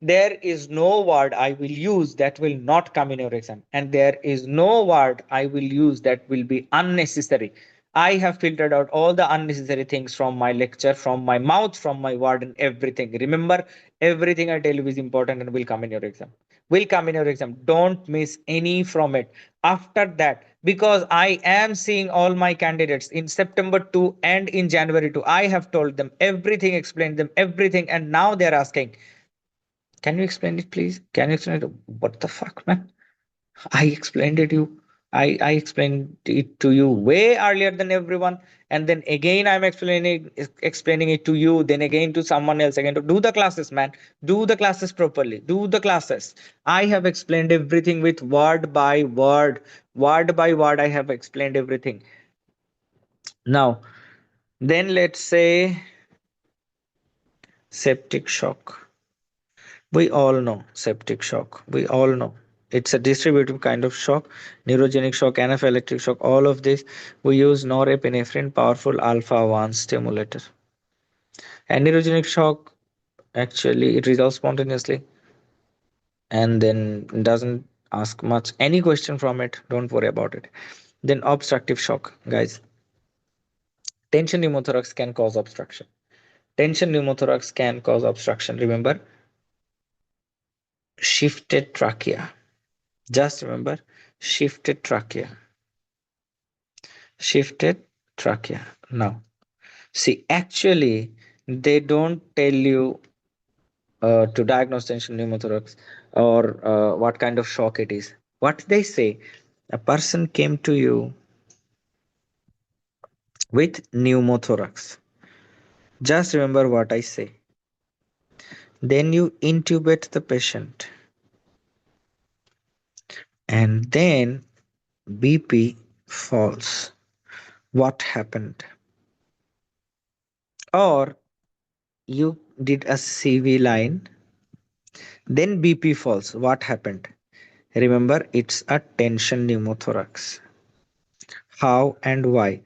There is no word I will use that will not come in your exam, and there is no word I will use that will be unnecessary. I have filtered out all the unnecessary things from my lecture, from my mouth, from my word, and everything. Remember, everything I tell you is important and will come in your exam. Will come in your exam. Don't miss any from it. After that, because I am seeing all my candidates in September 2 and in January 2, I have told them everything, explained them everything, and now they're asking, can you explain it, please? Can you explain it? What the fuck, man? I explained it you. I explained it to you way earlier than everyone, and then again I'm explaining it to you. Then again to someone else again. To do the classes, man. Do the classes properly. Do the classes. I have explained everything with word by word. I have explained everything. Now, then let's say septic shock. We all know septic shock. We all know. It's a distributive kind of shock, neurogenic shock, anaphylactic shock, all of this. We use norepinephrine, powerful alpha 1 stimulator. And neurogenic shock, actually, it resolves spontaneously and then doesn't ask much any question from it. Don't worry about it. Then obstructive shock, guys. Tension pneumothorax can cause obstruction. Tension pneumothorax can cause obstruction. Remember, shifted trachea. Just remember, shifted trachea. Shifted trachea. Now, see, actually, they don't tell you to diagnose tension pneumothorax or what kind of shock it is. What they say, a person came to you with pneumothorax. Just remember what I say. Then you intubate the patient, and then BP falls. What happened? Or you did a CV line, then BP falls. What happened? Remember, it's a tension pneumothorax. How and why?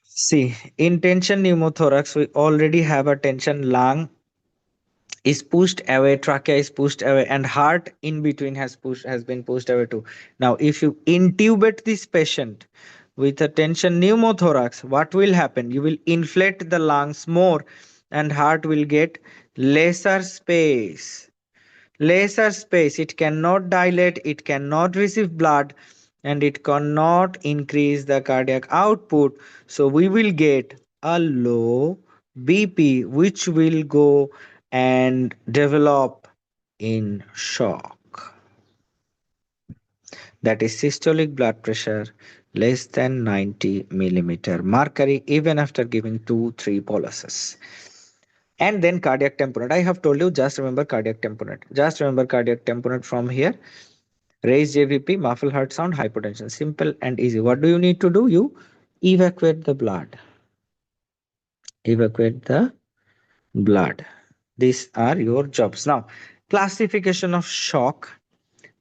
See, in tension pneumothorax, we already have a tension. Lung is pushed away, trachea is pushed away, and heart in between has been pushed away too. Now, if you intubate this patient with a tension pneumothorax, what will happen? You will inflate the lungs more, and heart will get lesser space. Lesser space. It cannot dilate, it cannot receive blood, and it cannot increase the cardiac output. So we will get a low BP, which will go and develop in shock. That is systolic blood pressure less than 90 millimeter mercury, even after giving 2-3 boluses. And then cardiac tamponade. I have told you, just remember cardiac tamponade. Just remember cardiac tamponade from here. Raised JVP, muffled heart sound, hypotension. Simple and easy. What do you need to do? You evacuate the blood. Evacuate the blood. These are your jobs. Now, classification of shock.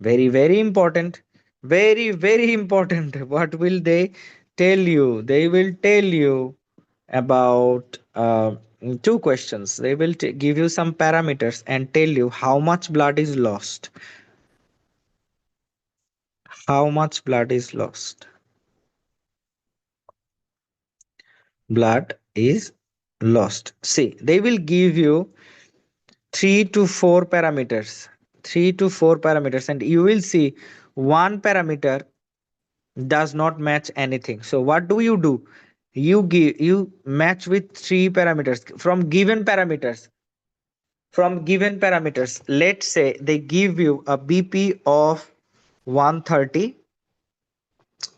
Very, very important. Very, very important. What will they tell you? They will tell you about two questions. They will give you some parameters and tell you how much blood is lost. How much blood is lost? Blood is lost. See, they will give you 3 to 4 parameters. 3 to 4 parameters, and you will see one parameter does not match anything. So what do? You match with 3 parameters from given parameters. From given parameters, let's say they give you a BP of 130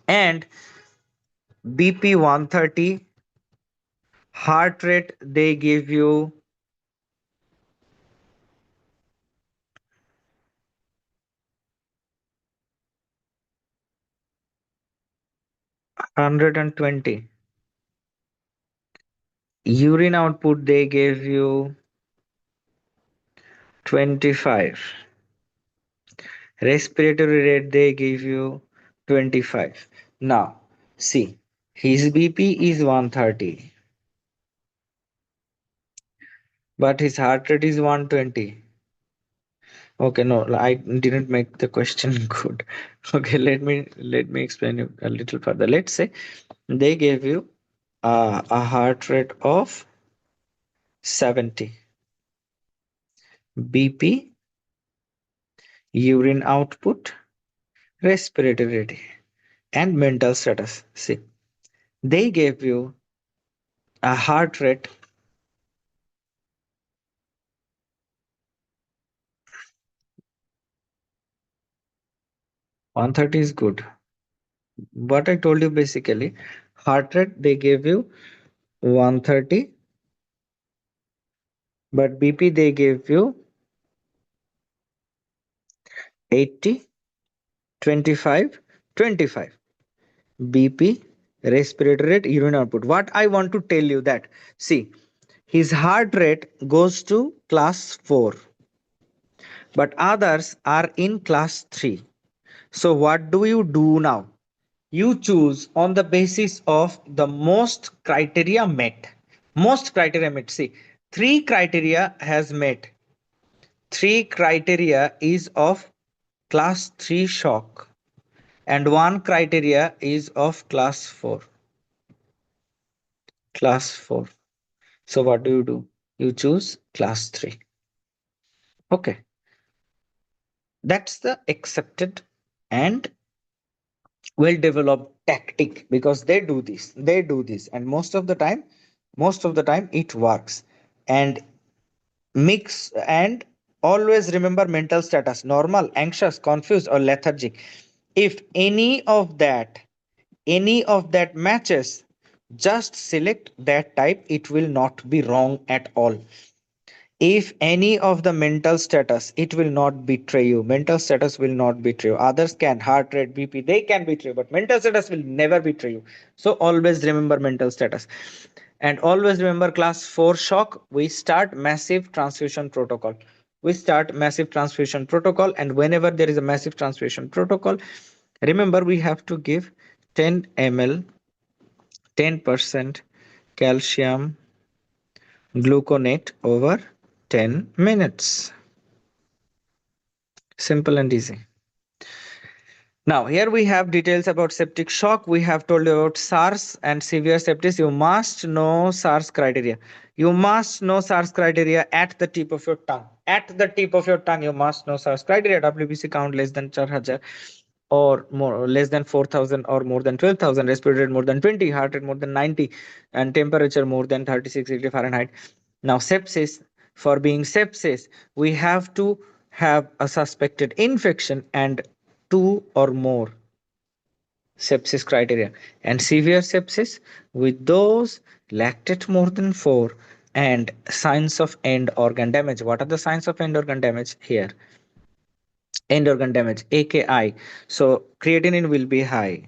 and BP 130, heart rate they give you 120, urine output they gave you 25, respiratory rate they give you 25. Now see, his BP is 130 but his heart rate is 120. Okay, no, I didn't make the question good. Okay, let me explain you a little further. Let's say they gave you a heart rate of 70, BP, urine output, respiratory rate, and mental status. See, they gave you a heart rate 130 is good. What I told you basically, heart rate they gave you 130, but BP they gave you 80, 25, 25. BP, respiratory rate, urine output. What I want to tell you that, see, his heart rate goes to class 4, but others are in class 3. So what do you do now? You choose on the basis of the most criteria met. Most criteria met. See, 3 criteria has met. 3 criteria is of class 3 shock, and 1 criteria is of class 4. Class 4. So what do? You choose class 3. Okay. That's the accepted and well developed tactic, because they do this. They do this, and most of the time it works. And mix, and always remember mental status: normal, anxious, confused, or lethargic. If any of that matches, just select that type. It will not be wrong at all. If any of the mental status, it will not betray you. Mental status will not betray you. Others can, heart rate, BP, they can betray you, but mental status will never betray you. So always remember mental status. And always remember class 4 shock, we start massive transfusion protocol. we start massive transfusion protocol. And whenever there is a massive transfusion protocol, remember we have to give 10 ml, 10% calcium gluconate over 10 minutes. Simple and easy. Now, here we have details about septic shock. We have told you about SARS and severe sepsis. You must know SARS criteria. You must know SARS criteria at the tip of your tongue. At the tip of your tongue, you must know SARS criteria. WBC count less than 4,000 or more, or less than 4,000 or more than 12,000, respiratory rate more than 20, heart rate more than 90, and temperature more than 36 degrees Fahrenheit. Now, sepsis, for being sepsis, we have to have a suspected infection and two or more sepsis criteria. And severe sepsis, with those lactate more than 4 and signs of end organ damage. What are the signs of end organ damage here? End organ damage, AKI. So creatinine will be high.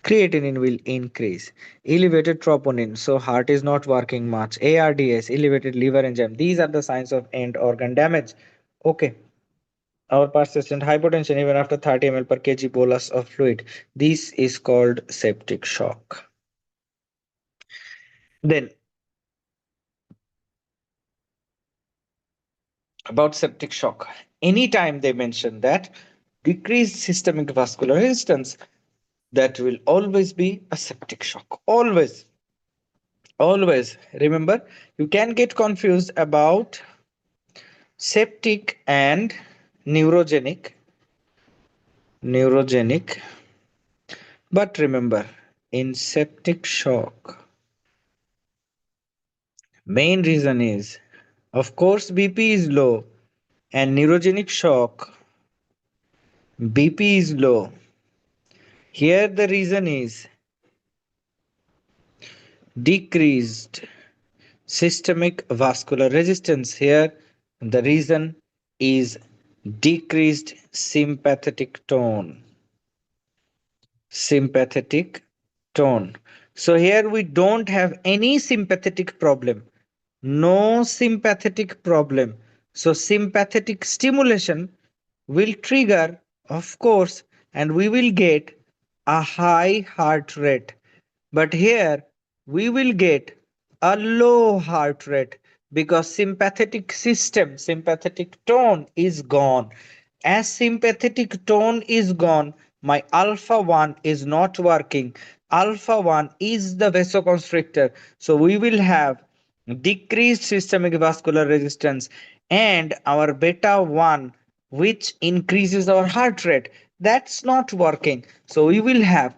Creatinine will increase. Elevated troponin, so heart is not working much. ARDS, elevated liver enzyme. These are the signs of end organ damage. Okay. Our persistent hypotension even after 30 ml per kg bolus of fluid. This is called septic shock. Then, about septic shock. Anytime they mention that decreased systemic vascular resistance, that will always be a septic shock. Always. Always. Remember, you can get confused about septic and neurogenic. Neurogenic. But remember, in septic shock, main reason is, of course, BP is low, and neurogenic shock, BP is low. Here the reason is decreased systemic vascular resistance. Here the reason is decreased sympathetic tone. Sympathetic tone. So here we don't have any sympathetic problem. No sympathetic problem. So sympathetic stimulation will trigger, of course, and we will get a high heart rate. But here we will get a low heart rate because sympathetic system, sympathetic tone is gone. As sympathetic tone is gone, my alpha 1 is not working. Alpha 1 is the vasoconstrictor. So we will have decreased systemic vascular resistance and our beta 1, which increases our heart rate. That's not working. So we will have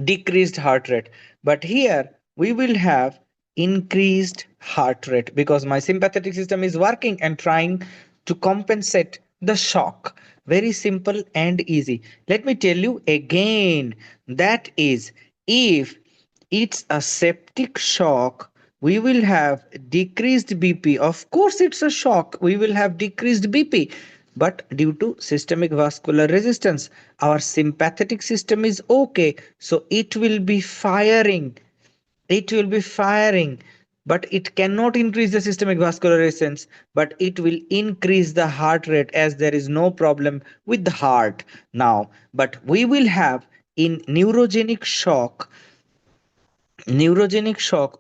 decreased heart rate. But here we will have increased heart rate because my sympathetic system is working and trying to compensate the shock. Very simple and easy. Let me tell you again, that is, if it's a septic shock, we will have decreased BP. Of course, it's a shock. We will have decreased BP. But due to systemic vascular resistance, our sympathetic system is okay. So it will be firing. It will be firing. But it cannot increase the systemic vascular resistance, but it will increase the heart rate as there is no problem with the heart now. But we will have in neurogenic shock,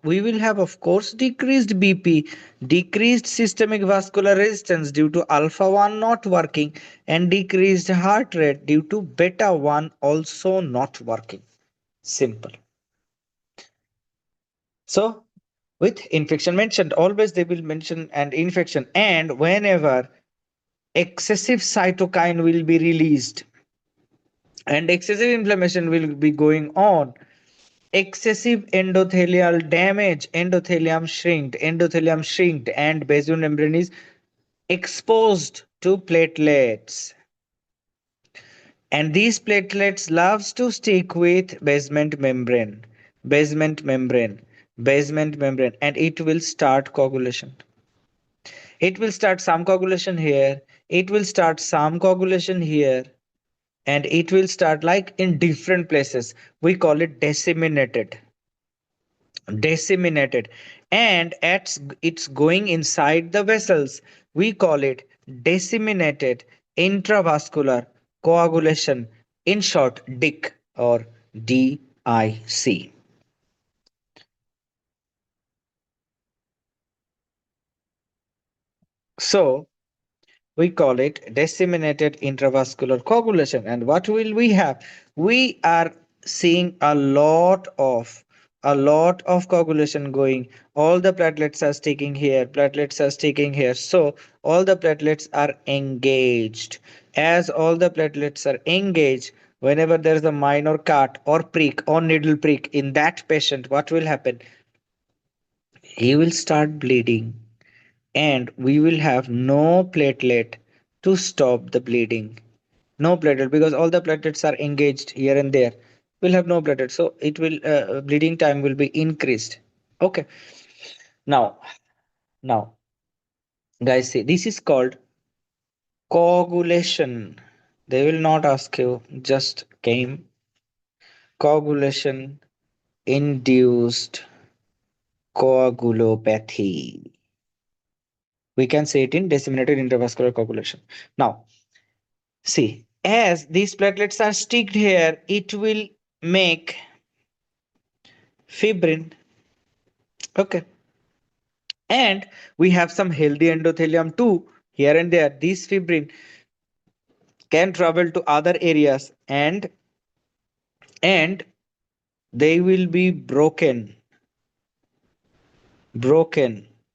we will have, of course, decreased BP, decreased systemic vascular resistance due to alpha 1 not working, and decreased heart rate due to beta 1 also not working. Simple. So, with infection mentioned, always they will mention an infection, and whenever excessive cytokine will be released and excessive inflammation will be going on, excessive endothelial damage, endothelium shrinked, and basal membrane is exposed to platelets. And these platelets loves to stick with basement membrane, basement membrane, and it will start coagulation. It will start some coagulation here, it will start some coagulation here, and it will start like in different places. We call it disseminated. and it's going inside the vessels. We call it disseminated intravascular coagulation, in short, DIC or DIC. So we call it disseminated intravascular coagulation. And what will we have? We are seeing a lot of coagulation going. All the platelets are sticking here, platelets are sticking here. So all the platelets are engaged. As all the platelets are engaged, whenever there is a minor cut or prick or needle prick in that patient, what will happen? He will start bleeding, and we will have no platelet to stop the bleeding. No platelet, because all the platelets are engaged here and there. We'll have no platelet, so it will bleeding time will be increased. Okay. Now now guys, see, this is called coagulation. They will not ask you, just came coagulation induced coagulopathy. We can say it in disseminated intravascular coagulation. Now see, as these platelets are sticked here, it will make fibrin. Okay. And we have some healthy endothelium too. Here and there, these fibrin can travel to other areas, and they will be broken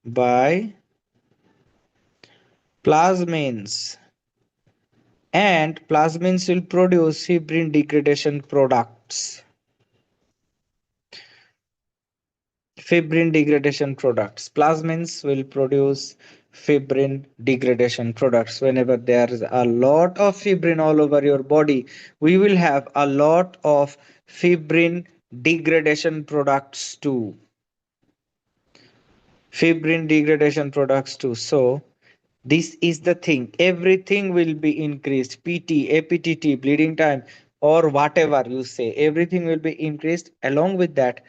by plasmins, and plasmins will produce fibrin degradation products. Fibrin degradation products. Plasmins will produce fibrin degradation products. Whenever there is a lot of fibrin all over your body, we will have a lot of fibrin degradation products too. Fibrin degradation products too. So this is the thing. Everything will be increased. PT, APTT, bleeding time, or whatever you say, everything will be increased. Along with that,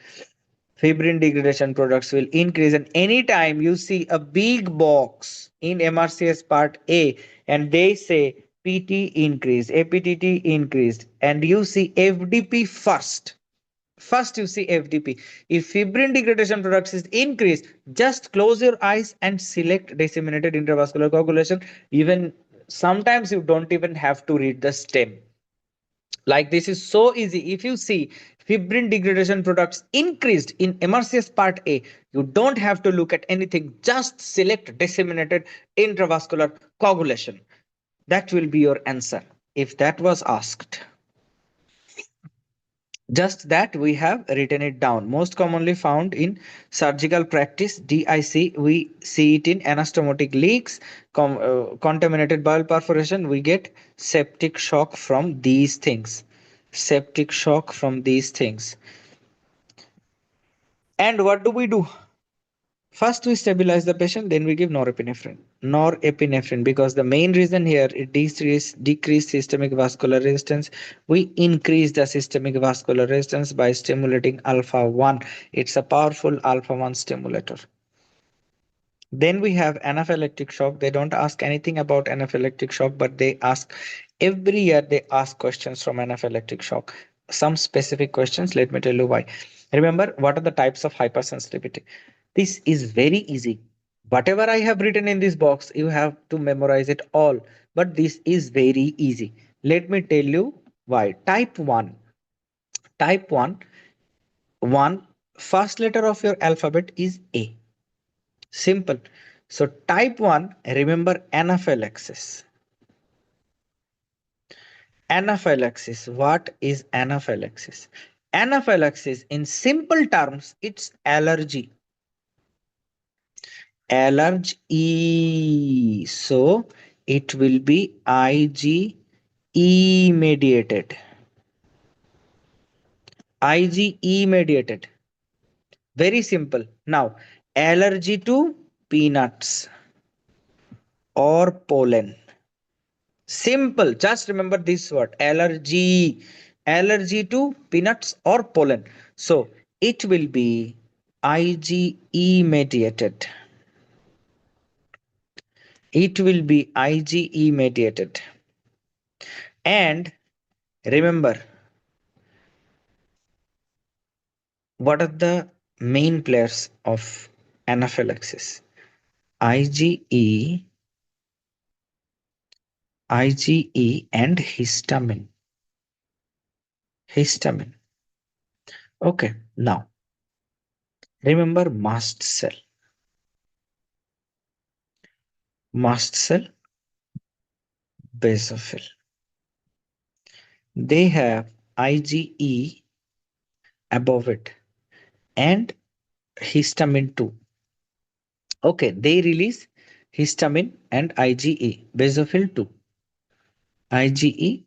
fibrin degradation products will increase. And anytime you see a big box in MRCS part A and they say PT increased, APTT increased, and you see FDP first you see FDP. If fibrin degradation products is increased, just close your eyes and select disseminated intravascular coagulation. Even sometimes you don't even have to read the stem. Like, this is so easy. If you see fibrin degradation products increased in MRCS part A, you don't have to look at anything. Just select disseminated intravascular coagulation. That will be your answer if that was asked. Just that we have written it down. Most commonly found in surgical practice, DIC. We see it in anastomotic leaks, contaminated bowel perforation. We get septic shock from these things. Septic shock from these things. And what do we do? First, we stabilize the patient, then we give norepinephrine. Norepinephrine, because the main reason here is decrease systemic vascular resistance. We increase the systemic vascular resistance by stimulating alpha 1. It's a powerful alpha 1 stimulator. Then we have anaphylactic shock. They don't ask anything about anaphylactic shock, but they ask every year, they ask questions from anaphylactic shock. Some specific questions. Let me tell you why. Remember, what are the types of hypersensitivity? This is very easy. Whatever I have written in this box, you have to memorize it all. But this is very easy. Let me tell you why. Type 1. Type 1. First letter of your alphabet is A. Simple. So type 1, remember anaphylaxis. Anaphylaxis. What is anaphylaxis? Anaphylaxis, in simple terms, it's allergy. Allergy. So it will be IgE mediated. IgE mediated. Very simple. Now, allergy to peanuts or pollen. Simple. Just remember this word, allergy. Allergy to peanuts or pollen. So it will be IgE mediated. It will be IgE mediated. And remember, what are the main players of anaphylaxis? IgE, IgE, and histamine. Histamine. Okay, now remember mast cell, basophil. They have IgE above it and histamine too. Okay, they release histamine and IgE, basophil too, IgE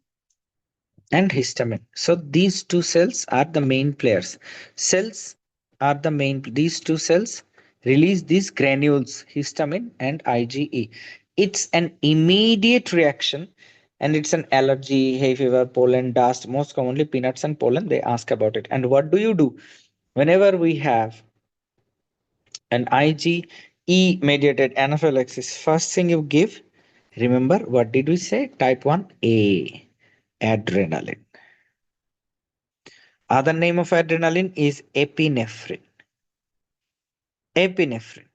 and histamine. So these two cells are the main players. Cells are the main, these two cells release these granules, histamine and IgE. It's an immediate reaction and it's an allergy, hay fever, pollen, dust, most commonly peanuts and pollen. They ask about it. And what do you do? Whenever we have an IgE mediated anaphylaxis, first thing you give, remember what did we say? Type 1A, adrenaline. Other name of adrenaline is epinephrine. Epinephrine.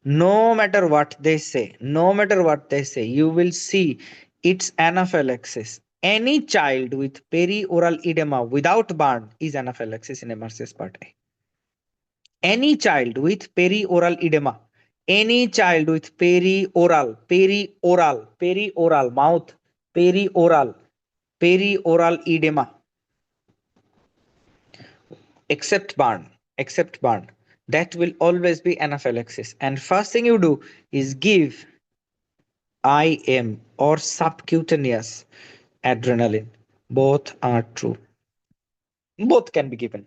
No matter what they say, no matter what they say, you will see it's anaphylaxis. Any child with perioral edema without burn is anaphylaxis in MRCS part A. Any child with perioral edema, any child with perioral mouth, perioral edema, except burn, that will always be anaphylaxis. And first thing you do is give IM or subcutaneous adrenaline. Both are true. Both can be given.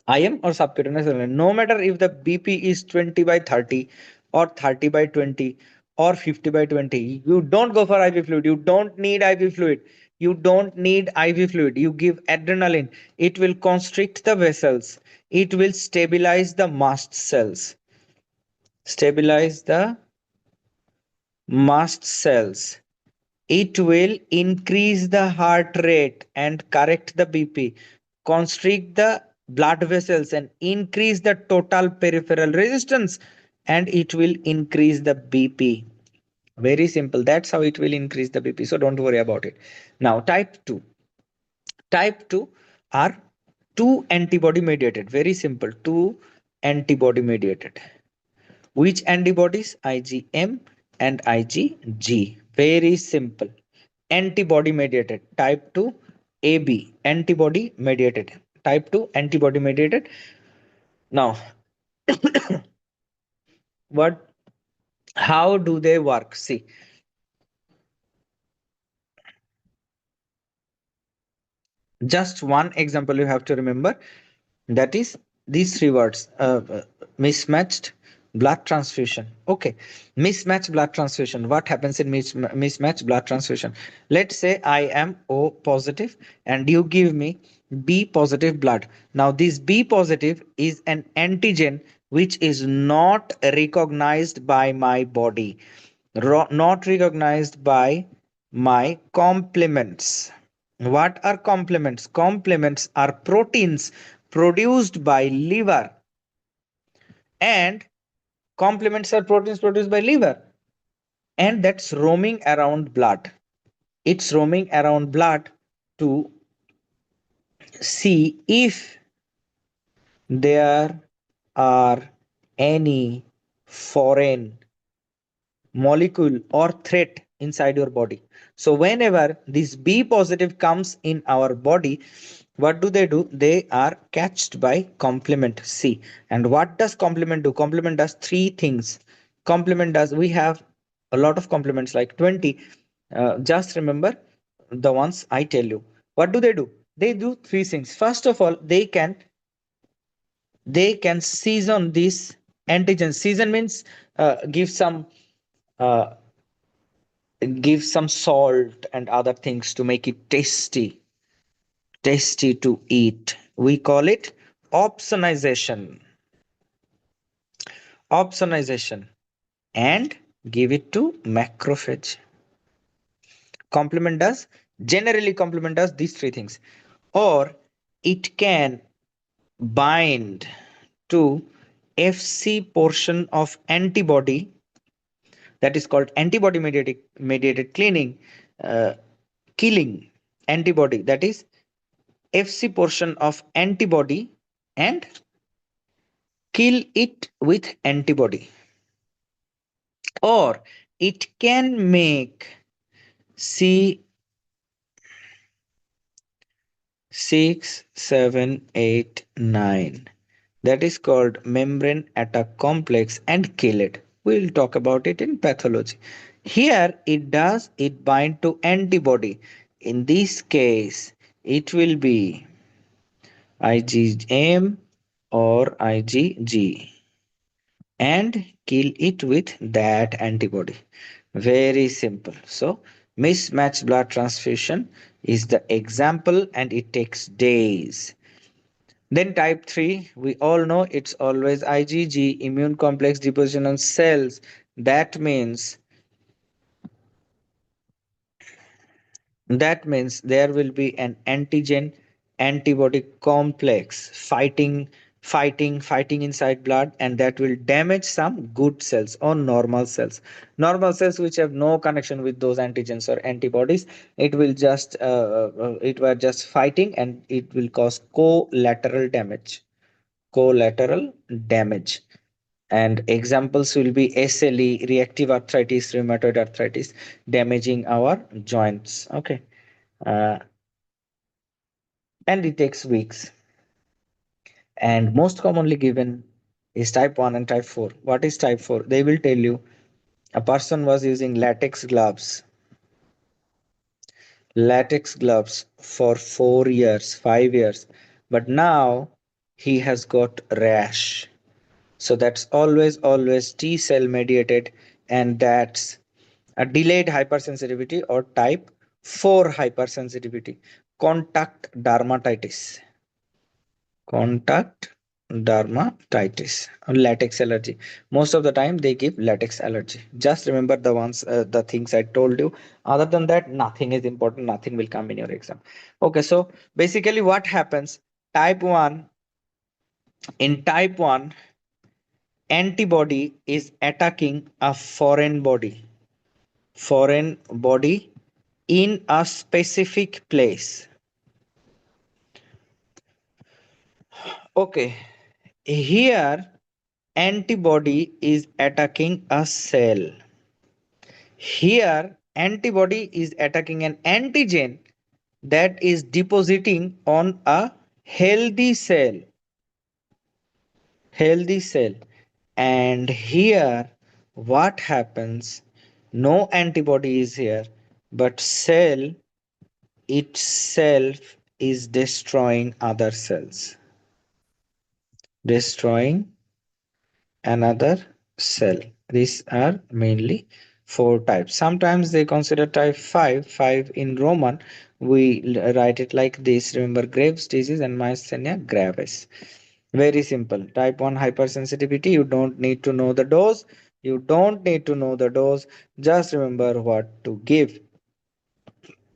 IM or subcutaneous adrenaline. No matter if the BP is 20 by 30 or 30 by 20 or 50 by 20, you don't go for IV fluid. You don't need IV fluid. You don't need IV fluid. You give adrenaline. It will constrict the vessels. It will stabilize the mast cells. Stabilize the mast cells. It will increase the heart rate and correct the BP, constrict the blood vessels and increase the total peripheral resistance, and it will increase the BP. Very simple. That's how it will increase the BP. So don't worry about it. Now, type 2. Type 2 are two antibody mediated. Very simple. Two antibody mediated. Which antibodies? IgM and IgG. Very simple. Antibody mediated. Type 2 AB. Antibody mediated. Type 2 antibody mediated. Now, what? How do they work? See, just one example you have to remember. That is these three words, mismatched blood transfusion. Okay, mismatched blood transfusion. What happens in mismatched blood transfusion? Let's say I am O positive and you give me B positive blood. Now this B positive is an antigen which is not recognized by my body, not recognized by my complements. What are complements? Complements are proteins produced by liver, and complements are proteins produced by liver, and that's roaming around blood. It's roaming around blood to see if there are any foreign molecule or threat inside your body. So whenever this B positive comes in our body, what do? They are catched by complement C. And what does complement do? Complement does three things. Complement does, we have a lot of complements like 20. Just remember the ones I tell you. What do? They do three things. First of all, they can season this antigen. Season means uh, give some salt and other things to make it tasty to eat. We call it opsonization. opsonization, and give it to macrophage. Complement does, generally complement does these three things. Or it can bind to FC portion of antibody, that is called antibody mediated cleaning, uh, killing antibody, that is FC portion of antibody, and kill it with antibody. Or it can make C 6, 7, 8, 9, that is called membrane attack complex, and kill it. We'll talk about it in pathology. Here it bind to antibody. In this case, it will be IgM or IgG, and kill it with that antibody. Very simple. So, mismatched blood transfusion is the example, and it takes days. Then type 3, we all know it's always IgG, immune complex deposition on cells. That means there will be an antigen antibody complex fighting inside blood, and that will damage some good cells or normal cells which have no connection with those antigens or antibodies. It will just it were just fighting, and it will cause collateral damage. And examples will be SLE, reactive arthritis, rheumatoid arthritis, damaging our joints. Okay. uh, and it takes weeks. And most commonly given is type 1 and type 4. What is type 4? They will tell you a person was using latex gloves for 4 years, 5 years, but now he has got rash. So that's always T cell mediated, and that's a delayed hypersensitivity or type 4 hypersensitivity. Contact dermatitis. Contact dermatitis or latex allergy. Most of the time they give latex allergy. Just remember the things I told you. Other than that, nothing is important, nothing will come in your exam. Okay, so basically what happens, type 1 in type 1, antibody is attacking a foreign body in a specific place. Okay, here antibody is attacking a cell. Here antibody is attacking an antigen that is depositing on a healthy cell. Healthy cell. And here what happens? No antibody is here, but cell itself is destroying other cells. Destroying another cell. These are mainly four types. Sometimes they consider type 5. 5 in Roman, we write it like this. Remember, Graves' disease and myasthenia gravis. Very simple. Type 1 hypersensitivity. You don't need to know the dose. You don't need to know the dose. Just remember what to give.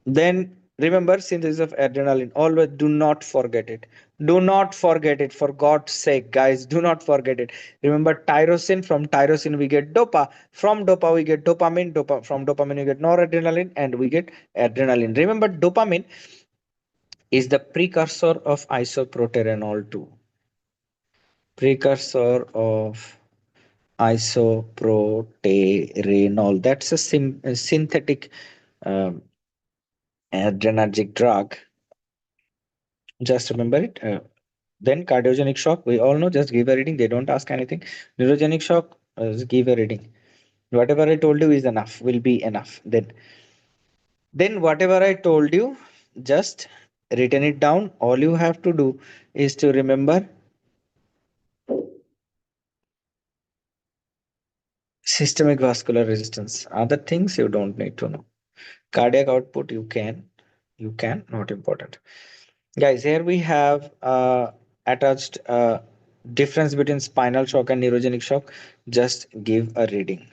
Then remember synthesis of adrenaline. Always do not forget it. Do not forget it. For God's sake, guys, do not forget it. Remember tyrosine. From tyrosine we get dopa. From dopa we get dopamine. From dopamine we get noradrenaline, and we get adrenaline. Remember, dopamine is the precursor of isoproterenol 2. Precursor of isoproterenol. That's a synthetic um, adrenergic drug. Just remember it. Then cardiogenic shock, we all know, just give a reading. They don't ask anything. Neurogenic shock, just give a reading. Whatever I told you is enough, will be enough. Then whatever I told you, just written it down. All you have to do is to remember systemic vascular resistance. Other things you don't need to know. Cardiac output, you can, not important. Guys, here we have attached difference between spinal shock and neurogenic shock, just give a reading.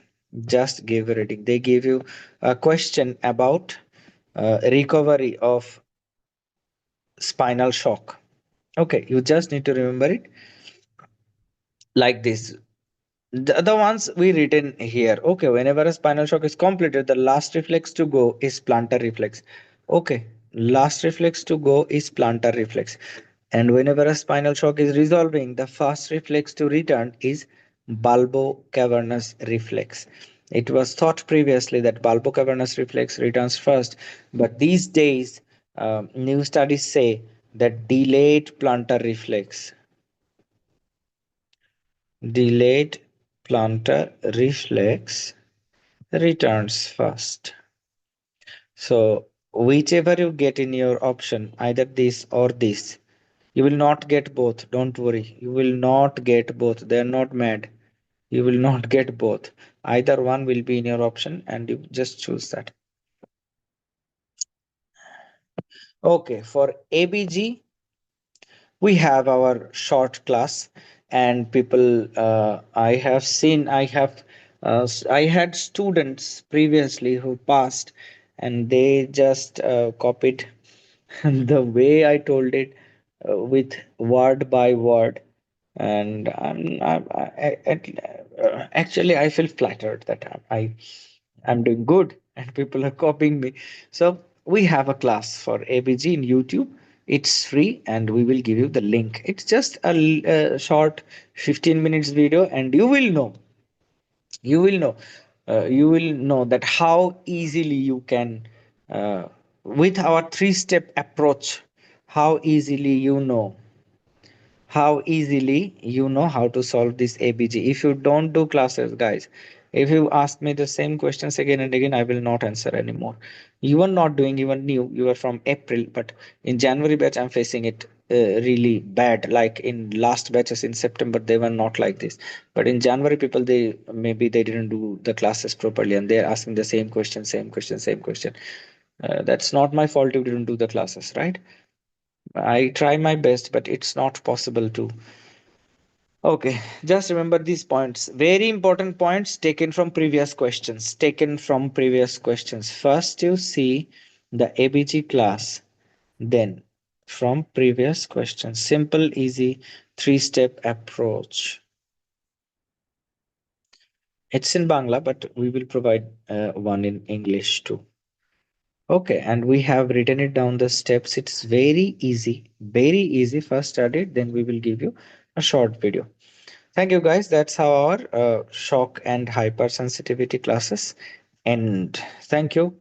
Just give a reading. They give you a question about recovery of spinal shock. Okay, you just need to remember it like this. The ones we written here. Okay, whenever a spinal shock is completed, the last reflex to go is plantar reflex. Okay, last reflex to go is plantar reflex. And whenever a spinal shock is resolving, the first reflex to return is bulbocavernous reflex. It was thought previously that bulbocavernous reflex returns first, but these days, new studies say that delayed plantar reflex returns first. So, whichever you get in your option, either this or this, you will not get both. Don't worry. You will not get both. They are not mad. You will not get both. Either one will be in your option and you just choose that. Okay, for ABG, we have our short class and people I had students previously who passed and they just copied the way I told it with word by word, and actually I feel flattered that I'm doing good and people are copying me. So we have a class for ABG in YouTube. It's free and we will give you the link. It's just a short 15 minutes video and you will know you will know that how easily you can uh, with our three-step approach, how easily how to solve this ABG. If you don't do classes, guys, if you ask me the same questions again and again, I will not answer anymore. You are not doing, you are new, you are from April, but in January batch, I'm facing it really bad. Like in last batches in September, they were not like this. But in January, people, they maybe they didn't do the classes properly and they're asking the same question, same question, same question. That's not my fault you didn't do the classes, right? I try my best, but it's not possible to. Okay, just remember these points. Very important points taken from previous questions. Taken from previous questions. First, you see the ABG class, then from previous questions. Simple, easy, three-step approach. It's in Bangla, but we will provide one in English too. Okay, and we have written it down the steps. It's very easy, very easy. First study it, then we will give you a short video. Thank you, guys. That's how our shock and hypersensitivity classes end. Thank you.